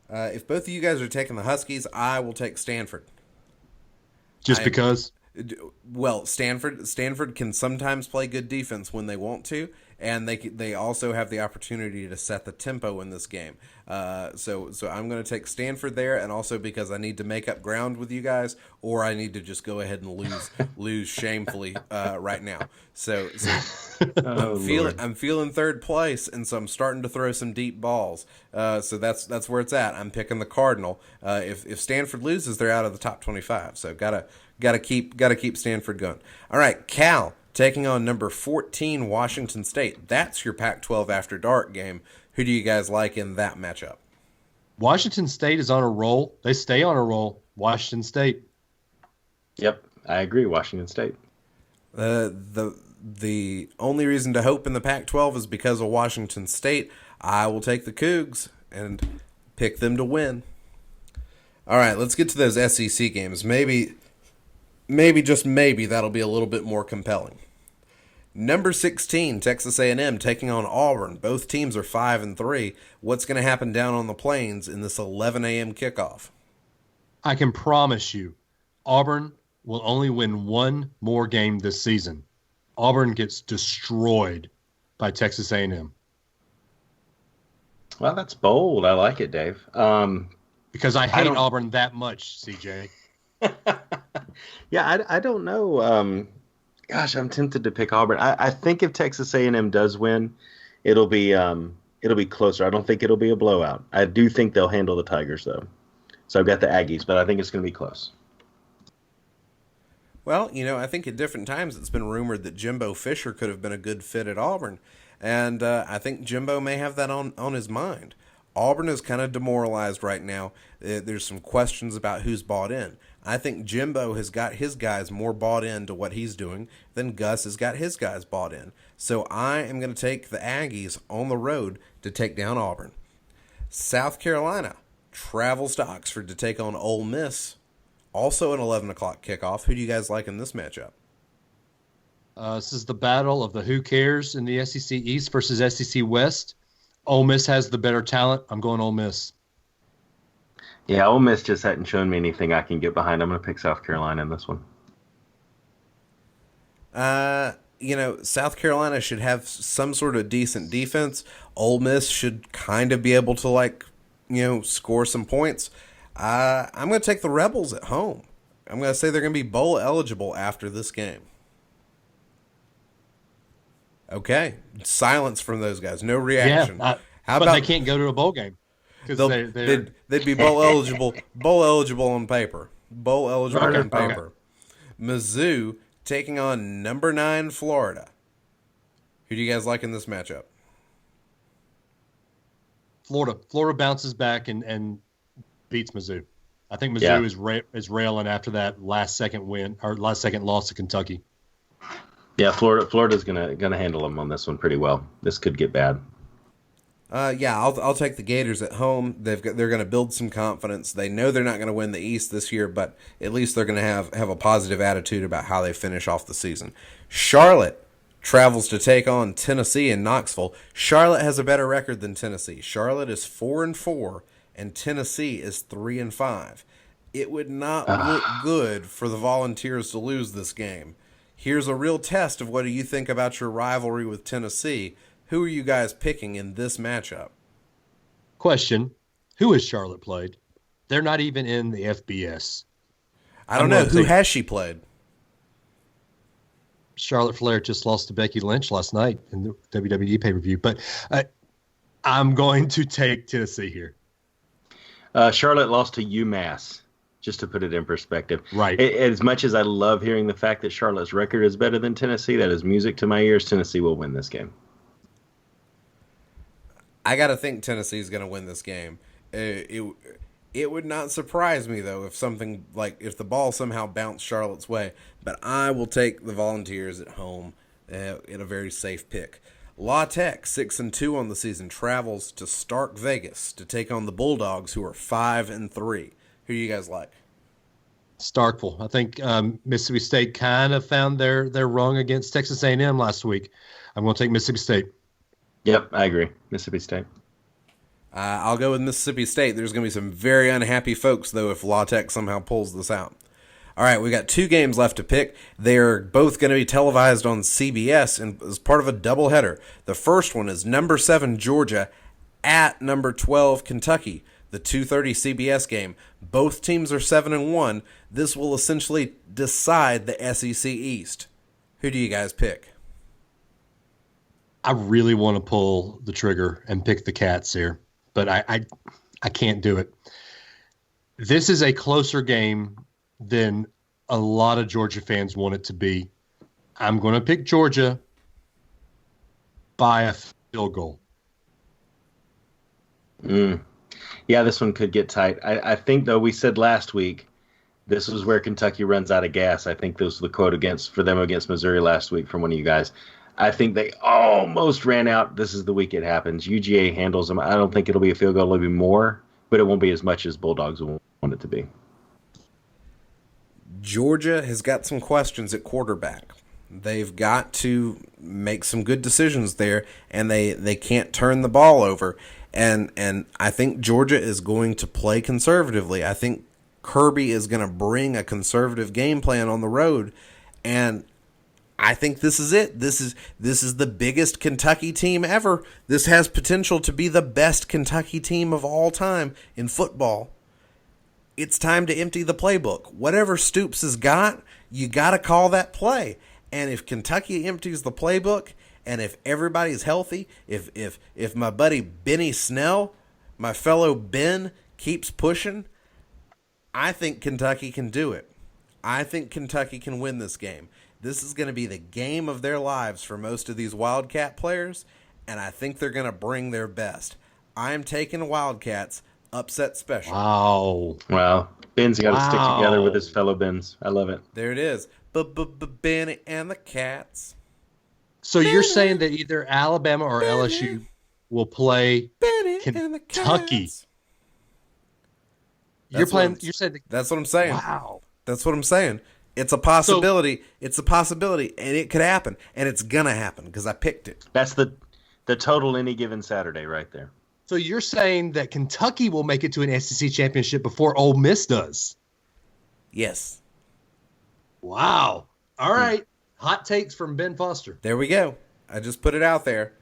If both of you guys are taking the Huskies, I will take Stanford. Because? Well, Stanford can sometimes play good defense when they want to, and they also have the opportunity to set the tempo in this game. So I'm going to take Stanford there, and also because I need to make up ground with you guys, or I need to just go ahead and lose shamefully right now. So I'm feeling third place, and so I'm starting to throw some deep balls. So that's where it's at. I'm picking the Cardinal. If Stanford loses, they're out of the top 25. So gotta keep Stanford going. All right, Cal taking on number 14 Washington State. That's your Pac-12 after dark game. Who do you guys like in that matchup? Washington State is on a roll. They stay on a roll. Washington State. Yep, I agree. Washington State. The only reason to hope in the Pac-12 is because of Washington State. I will take the Cougs and pick them to win. All right, let's get to those SEC games. Maybe just maybe that'll be a little bit more compelling. Number 16, Texas A&M taking on Auburn. Both teams are 5-3. What's going to happen down on the plains in this 11 a.m. kickoff? I can promise you, Auburn will only win one more game this season. Auburn gets destroyed by Texas A&M. Well, that's bold. I like it, Dave. Because I hate Auburn that much, CJ. Yeah, I don't know. Gosh, I'm tempted to pick Auburn. I think if Texas A&M does win, it'll be closer. I don't think it'll be a blowout. I do think they'll handle the Tigers, though. So I've got the Aggies, but I think it's going to be close. Well, I think at different times it's been rumored that Jimbo Fisher could have been a good fit at Auburn, and I think Jimbo may have that on his mind. Auburn is kind of demoralized right now. There's some questions about who's bought in. I think Jimbo has got his guys more bought into what he's doing than Gus has got his guys bought in. So I am going to take the Aggies on the road to take down Auburn. South Carolina travels to Oxford to take on Ole Miss. Also an 11 o'clock kickoff. Who do you guys like in this matchup? This is the battle of the who cares in the SEC East versus SEC West. Ole Miss has the better talent. I'm going Ole Miss. Yeah, Ole Miss just hadn't shown me anything I can get behind. I'm going to pick South Carolina in this one. South Carolina should have some sort of decent defense. Ole Miss should kind of be able to, score some points. I'm going to take the Rebels at home. I'm going to say they're going to be bowl eligible after this game. Okay. Silence from those guys. No reaction. Yeah, but they can't go to a bowl game. They'd be bowl eligible on paper. Bowl eligible on paper. Mizzou taking on number 9 Florida. Who do you guys like in this matchup? Florida bounces back and beats Mizzou. I think Mizzou is railing after that last second loss to Kentucky. Yeah, Florida's gonna handle them on this one pretty well. This could get bad. I'll take the Gators at home. They're going to build some confidence. They know they're not going to win the East this year, but at least they're going to have a positive attitude about how they finish off the season. Charlotte travels to take on Tennessee in Knoxville. Charlotte has a better record than Tennessee. Charlotte is 4-4, and Tennessee is 3-5. It would not look good for the Volunteers to lose this game. Here's a real test of what do you think about your rivalry with Tennessee. Who are you guys picking in this matchup? Question, who has Charlotte played? They're not even in the FBS. I don't know. Who has she played? Charlotte Flair just lost to Becky Lynch last night in the WWE pay-per-view. But I'm going to take Tennessee here. Charlotte lost to UMass, just to put it in perspective. Right. As much as I love hearing the fact that Charlotte's record is better than Tennessee, that is music to my ears. Tennessee will win this game. I got to think Tennessee's going to win this game. It would not surprise me, though, if the ball somehow bounced Charlotte's way. But I will take the Volunteers at home in a very safe pick. La Tech, 6-2 on the season, travels to Stark Vegas to take on the Bulldogs, who are 5-3. Who do you guys like? Starkville. I think Mississippi State kind of found their rung against Texas A&M last week. I'm going to take Mississippi State. Yep, I agree. Mississippi State. I'll go with Mississippi State. There's going to be some very unhappy folks, though, if La Tech somehow pulls this out. All right, we got 2 games left to pick. They're both going to be televised on CBS and as part of a doubleheader. The first one is number 7 Georgia at number 12 Kentucky, the 2:30 CBS game. Both teams are 7-1. This will essentially decide the SEC East. Who do you guys pick? I really want to pull the trigger and pick the Cats here, but I can't do it. This is a closer game than a lot of Georgia fans want it to be. I'm going to pick Georgia by a field goal. Yeah, this one could get tight. I think, though, we said last week this was where Kentucky runs out of gas. I think this was the quote for them against Missouri last week from one of you guys. I think they almost ran out. This is the week it happens. UGA handles them. I don't think it'll be a field goal. It'll be more, but it won't be as much as Bulldogs want it to be. Georgia has got some questions at quarterback. They've got to make some good decisions there, and they can't turn the ball over. And I think Georgia is going to play conservatively. I think Kirby is going to bring a conservative game plan on the road, and I think this is it. This is the biggest Kentucky team ever. This has potential to be the best Kentucky team of all time in football. It's time to empty the playbook. Whatever Stoops has got, you got to call that play. And if Kentucky empties the playbook, and if everybody's healthy, if my buddy Benny Snell, my fellow Ben, keeps pushing, I think Kentucky can do it. I think Kentucky can win this game. This is going to be the game of their lives for most of these Wildcat players, and I think they're going to bring their best. I'm taking Wildcats upset special. Wow. Ben's got to stick together with his fellow Bens. I love it. There it is. Benny and the Cats. So you're saying that either Alabama or LSU will play Kentucky? You're saying that's what I'm saying. Wow. That's what I'm saying. It's a possibility. It's a possibility, and it could happen, and it's gonna happen because I picked it. That's the total any given Saturday right there. So you're saying that Kentucky will make it to an SEC championship before Ole Miss does? Yes. Wow. All right. Hot takes from Ben Foster. There we go. I just put it out there.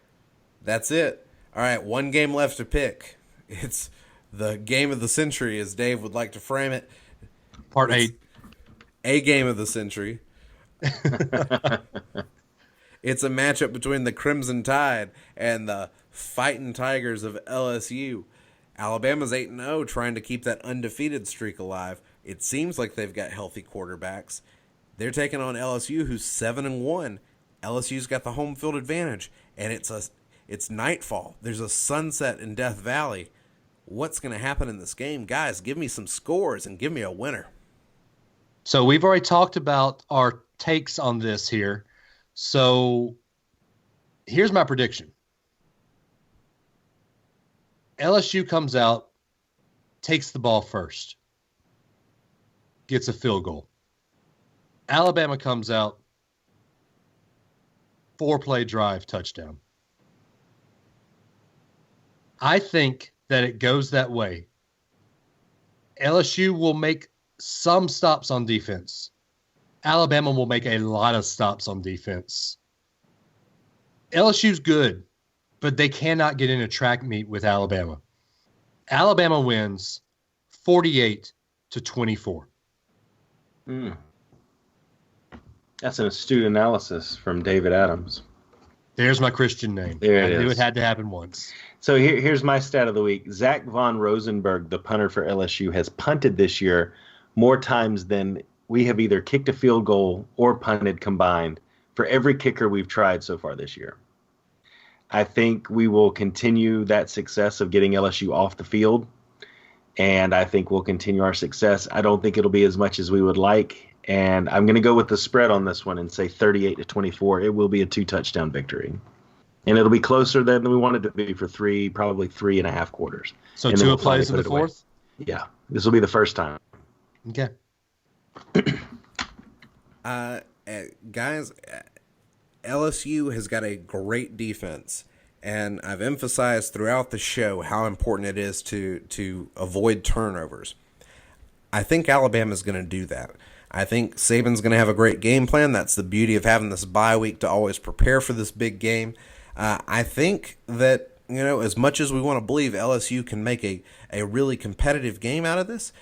That's it. All right, one game left to pick. It's the game of the century, as Dave would like to frame it. Part 8. A game of the century. It's a matchup between the Crimson Tide and the Fighting Tigers of LSU. Alabama's 8-0, trying to keep that undefeated streak alive. It seems like they've got healthy quarterbacks. They're taking on LSU, who's 7-1. LSU's got the home field advantage, and it's nightfall. There's a sunset in Death Valley. What's going to happen in this game? Guys, give me some scores and give me a winner. So we've already talked about our takes on this here. So here's my prediction. LSU comes out, takes the ball first, gets a field goal. Alabama comes out, 4-play drive, touchdown. I think that it goes that way. LSU will make some stops on defense. Alabama will make a lot of stops on defense. LSU's good, but they cannot get in a track meet with Alabama. Alabama wins 48-24. That's an astute analysis from David Adams. There's my Christian name. There it is. I knew it had to happen once. So here's my stat of the week. Zach Von Rosenberg, the punter for LSU, has punted this year more times than we have either kicked a field goal or punted combined for every kicker we've tried so far this year. I think we will continue that success of getting LSU off the field, and I think we'll continue our success. I don't think it'll be as much as we would like, and I'm going to go with the spread on this one and say 38-24. It will be a 2-touchdown victory, and it'll be closer than we wanted to be for probably 3.5 quarters. So Tua plays in the fourth? Yeah, this will be the first time. Okay. Guys, LSU has got a great defense, and I've emphasized throughout the show how important it is to avoid turnovers. I think Alabama's going to do that. I think Saban's going to have a great game plan. That's the beauty of having this bye week to always prepare for this big game. I think that, as much as we want to believe LSU can make a really competitive game out of this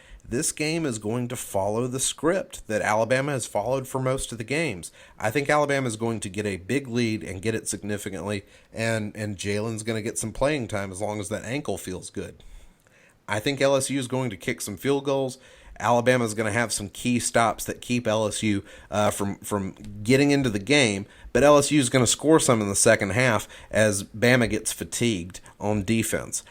game is going to follow the script that Alabama has followed for most of the games. I think Alabama is going to get a big lead and get it significantly, and Jalen's going to get some playing time as long as that ankle feels good. I think LSU is going to kick some field goals. Alabama is going to have some key stops that keep LSU from getting into the game, but LSU is going to score some in the second half as Bama gets fatigued on defense.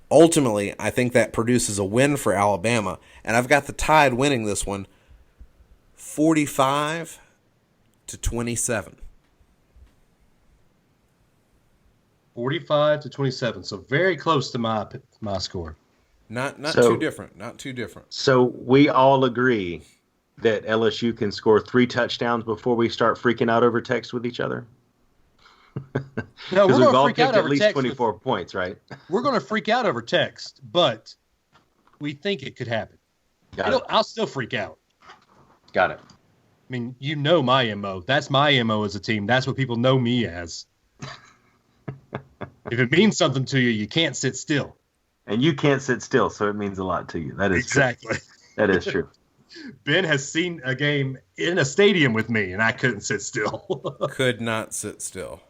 Ultimately, I think that produces a win for Alabama, and I've got the Tide winning this one 45-27. 45-27, so very close to my score. Not too different. Not too different. So we all agree that LSU can score 3 touchdowns before we start freaking out over text with each other? No, we're we've going to all freak out picked over at least text 24 points, right? We're going to freak out over text, but we think it could happen. I'll still freak out. Got it. I mean, my MO. That's my MO as a team. That's what people know me as. If it means something to you, you can't sit still. And you can't sit still, so it means a lot to you. That is exactly true. That is true. Ben has seen a game in a stadium with me, and I couldn't sit still. Could not sit still.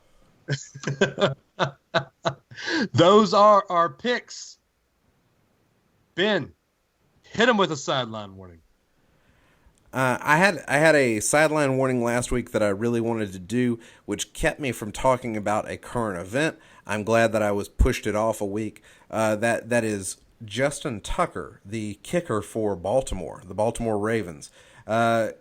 Those are our picks. Ben, hit them with a sideline warning. I had a sideline warning last week that I really wanted to do, which kept me from talking about a current event. I'm glad that I was pushed it off a week. That is Justin Tucker, the kicker for Baltimore, the Baltimore Ravens.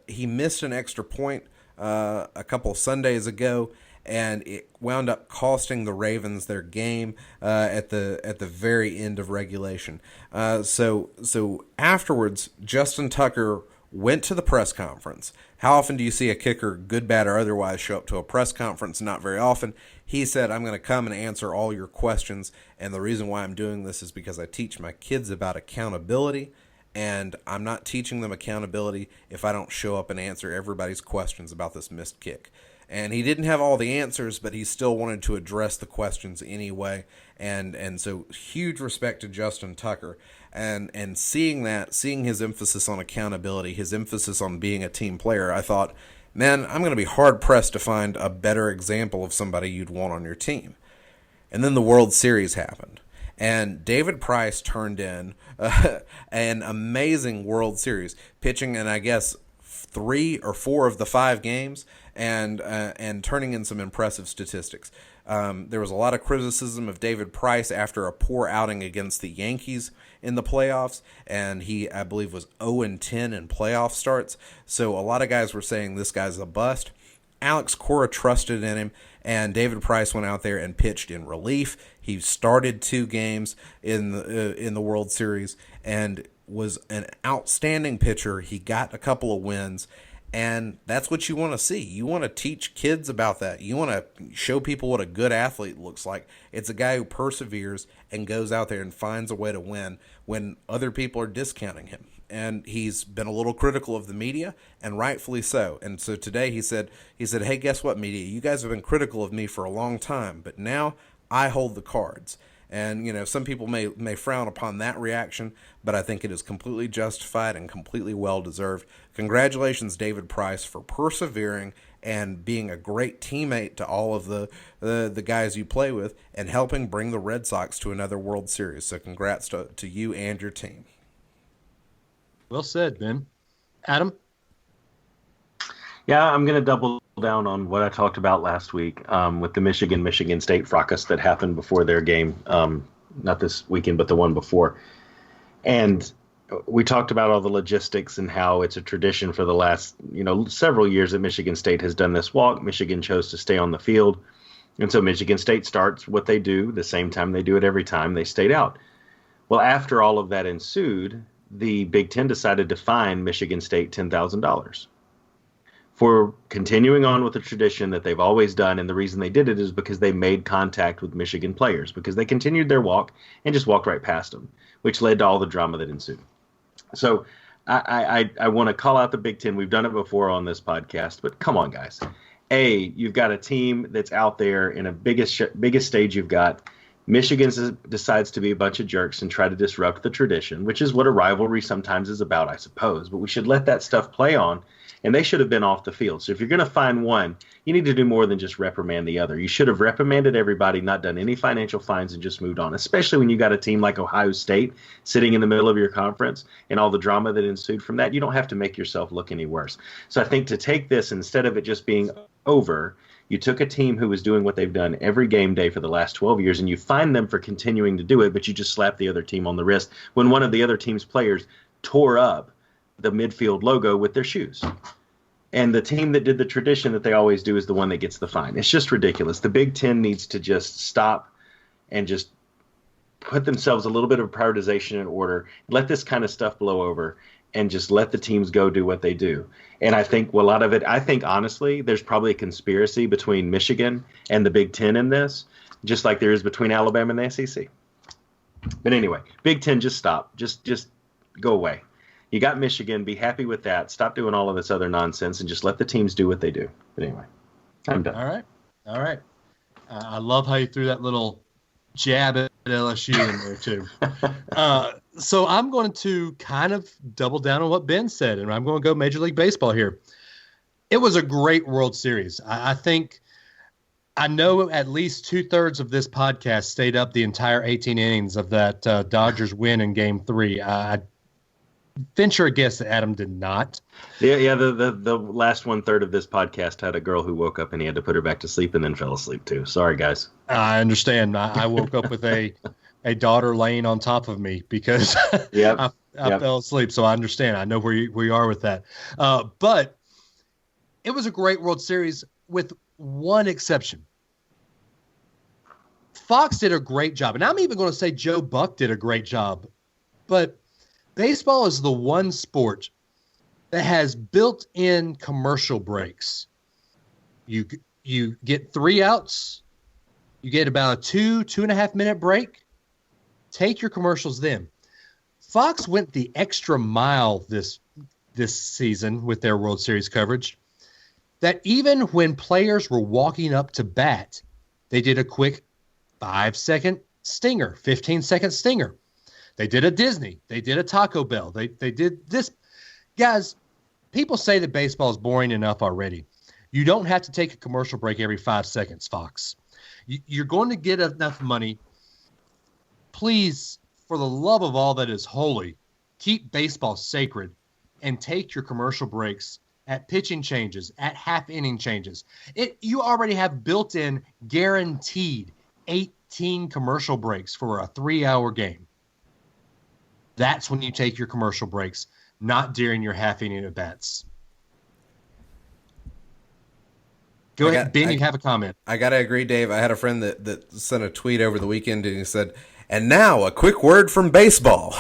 He missed an extra point a couple Sundays ago, and it wound up costing the Ravens their game at the very end of regulation. So afterwards, Justin Tucker went to the press conference. How often do you see a kicker, good, bad, or otherwise, show up to a press conference? Not very often. He said, I'm going to come and answer all your questions, and the reason why I'm doing this is because I teach my kids about accountability, and I'm not teaching them accountability if I don't show up and answer everybody's questions about this missed kick. And he didn't have all the answers, but he still wanted to address the questions anyway. And so huge respect to Justin Tucker. And seeing his emphasis on accountability, his emphasis on being a team player, I thought, man, I'm going to be hard-pressed to find a better example of somebody you'd want on your team. And then the World Series happened. And David Price turned in an amazing World Series, pitching in, I guess, 3 or 4 of the 5 games, and turning in some impressive statistics. There was a lot of criticism of David Price after a poor outing against the Yankees in the playoffs, and he, I believe, was 0-10 in playoff starts. So a lot of guys were saying this guy's a bust. Alex Cora trusted in him, and David Price went out there and pitched in relief. He started 2 games in the World Series and was an outstanding pitcher. He got a couple of wins, and that's what you want to see. You want to teach kids about that. You want to show people what a good athlete looks like. It's a guy who perseveres and goes out there and finds a way to win when other people are discounting him. And he's been a little critical of the media, and rightfully so. And so today he said, hey, guess what, media? You guys have been critical of me for a long time, but now I hold the cards. And, some people may frown upon that reaction, but I think it is completely justified and completely well-deserved. Congratulations, David Price, for persevering and being a great teammate to all of the guys you play with and helping bring the Red Sox to another World Series. So congrats to you and your team. Well said, Ben. Adam? Yeah, I'm going to double down on what I talked about last week with the Michigan State fracas that happened before their game, not this weekend, but the one before. And we talked about all the logistics and how it's a tradition for the last, several years that Michigan State has done this walk. Michigan chose to stay on the field. And so Michigan State starts what they do the same time they do it every time. They stayed out. Well, after all of that ensued, the Big Ten decided to fine Michigan State $10,000 for continuing on with the tradition that they've always done. And the reason they did it is because they made contact with Michigan players, because they continued their walk and just walked right past them, which led to all the drama that ensued. So I want to call out the Big Ten. We've done it before on this podcast, but come on, guys. You've got a team that's out there in a biggest stage you've got. Michigan decides to be a bunch of jerks and try to disrupt the tradition, which is what a rivalry sometimes is about, I suppose. But we should let that stuff play on, and they should have been off the field. So if you're going to find one, you need to do more than just reprimand the other. You should have reprimanded everybody, not done any financial fines, and just moved on, especially when you got a team like Ohio State sitting in the middle of your conference and all the drama that ensued from that. You don't have to make yourself look any worse. So I think to take this, instead of it just being over, you took a team who was doing what they've done every game day for the last 12 years, and you fined them for continuing to do it, but you just slapped the other team on the wrist when one of the other team's players tore up the midfield logo with their shoes. And the team that did the tradition that they always do is the one that gets the fine. It's just ridiculous. The Big Ten needs to just stop and just put themselves a little bit of prioritization in order, let this kind of stuff blow over, and just let the teams go do what they do. And I think a lot of it, honestly, there's probably a conspiracy between Michigan and the Big Ten in this, just like there is between Alabama and the SEC. But anyway, Big Ten, just stop. Just go away. You got Michigan. Be happy with that. Stop doing all of this other nonsense and just let the teams do what they do. But anyway, I'm done. All right. I love how you threw that little jab at LSU in there, too. So I'm going to kind of double down on what Ben said, and I'm going to go Major League Baseball here. It was a great World Series. I know at least 2/3 of this podcast stayed up the entire 18 innings of that Dodgers win in Game 3. venture a guess that Adam did not. Yeah. The last 1/3 of this podcast had a girl who woke up and he had to put her back to sleep and then fell asleep too. Sorry, guys. I understand. I woke up with a daughter laying on top of me because I fell asleep. So I understand. I know where you are with that. But it was a great World Series with one exception. Fox did a great job. And I'm even going to say Joe Buck did a great job. But baseball is the one sport that has built-in commercial breaks. You get 3 outs. You get about a 2.5 minute break. Take your commercials then. Fox went the extra mile this season with their World Series coverage, that even when players were walking up to bat, they did a quick 5-second stinger, 15-second stinger. They did a Disney. They did a Taco Bell. They did this. Guys, people say that baseball is boring enough already. You don't have to take a commercial break every 5 seconds, Fox. You're going to get enough money. Please, for the love of all that is holy, keep baseball sacred and take your commercial breaks at pitching changes, at half-inning changes. You already have built-in, guaranteed 18 commercial breaks for a 3-hour game. That's when you take your commercial breaks, not during your half-inning at-bats. Go ahead, Ben, you have a comment. I got to agree, Dave. I had a friend that sent a tweet over the weekend and he said, "And now a quick word from baseball."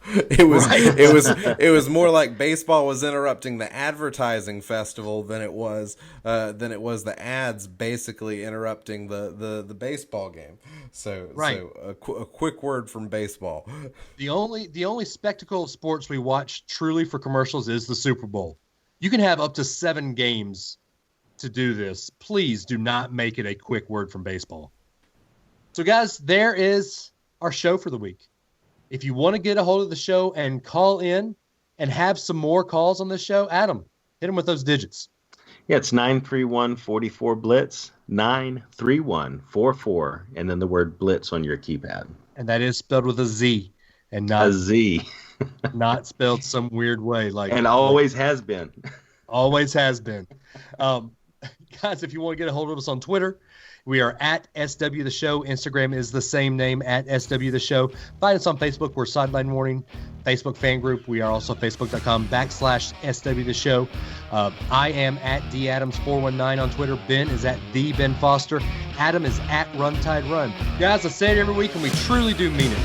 It was more like baseball was interrupting the advertising festival than it was the ads basically interrupting the baseball game. So a quick word from baseball. The only spectacle of sports we watch truly for commercials is the Super Bowl. You can have up to 7 games to do this. Please do not make it a quick word from baseball. So guys, there is our show for the week. If you want to get a hold of the show and call in and have some more calls on this show, Adam, hit them with those digits. Yeah, it's 931-44 Blitz, 931-44, and then the word Blitz on your keypad. And that is spelled with a Z and not a Z. Not spelled some weird way. And always has been. Always has been. Guys, if you want to get a hold of us on Twitter, we are at SW The Show. Instagram is the same name, at SW The Show. Find us on Facebook. We're Sideline Warning Facebook fan group. We are also Facebook.com/SW The Show. I am at DAdams419 on Twitter. Ben is at TheBenFoster. Adam is at RunTideRun. Guys, I say it every week, and we truly do mean it.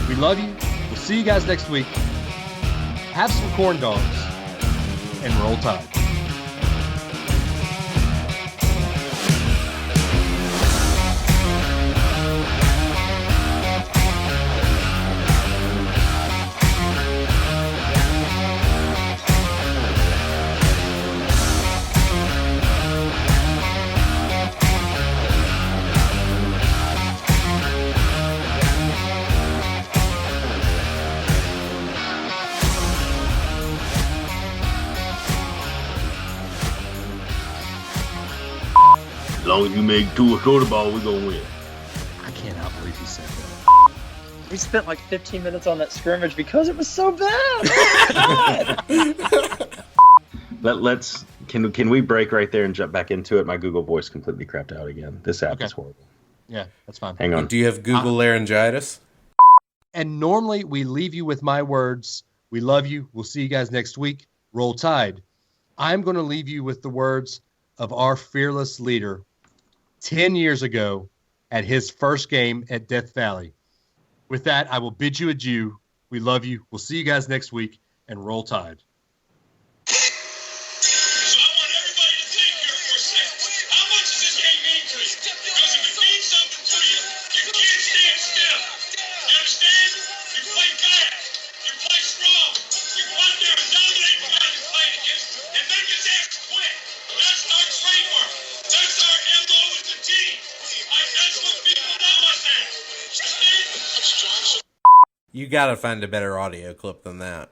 We love you. We'll see you guys next week. Have some corn dogs and roll Tide. As long as you make 2 a soda ball, we're going to win. I cannot believe he said that. We spent like 15 minutes on that scrimmage because it was so bad. Can we break right there and jump back into it? My Google Voice completely crapped out again. This app is horrible. Yeah, that's fine. Hang on. Do you have Google laryngitis? And normally we leave you with my words. We love you. We'll see you guys next week. Roll Tide. I'm going to leave you with the words of our fearless leader 10 years ago at his first game at Death Valley. With that, I will bid you adieu. We love you. We'll see you guys next week, and Roll Tide. You gotta find a better audio clip than that.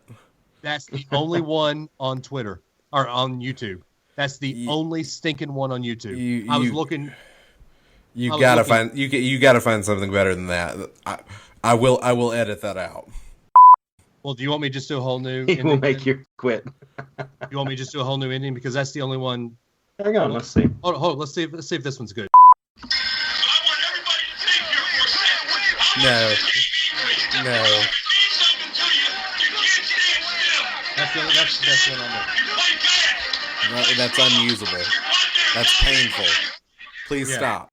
That's the only one on Twitter or on YouTube. That's the only stinking one on YouTube. I was looking. You gotta find something better than that. I will edit that out. Well, do you want me to just do a whole new? He will make you quit. You want me to just do a whole new ending because that's the only one. Hang on, let's see. Hold on, let's see if this one's good. No. That's the best one on there. That's unusable. That's painful. Please stop.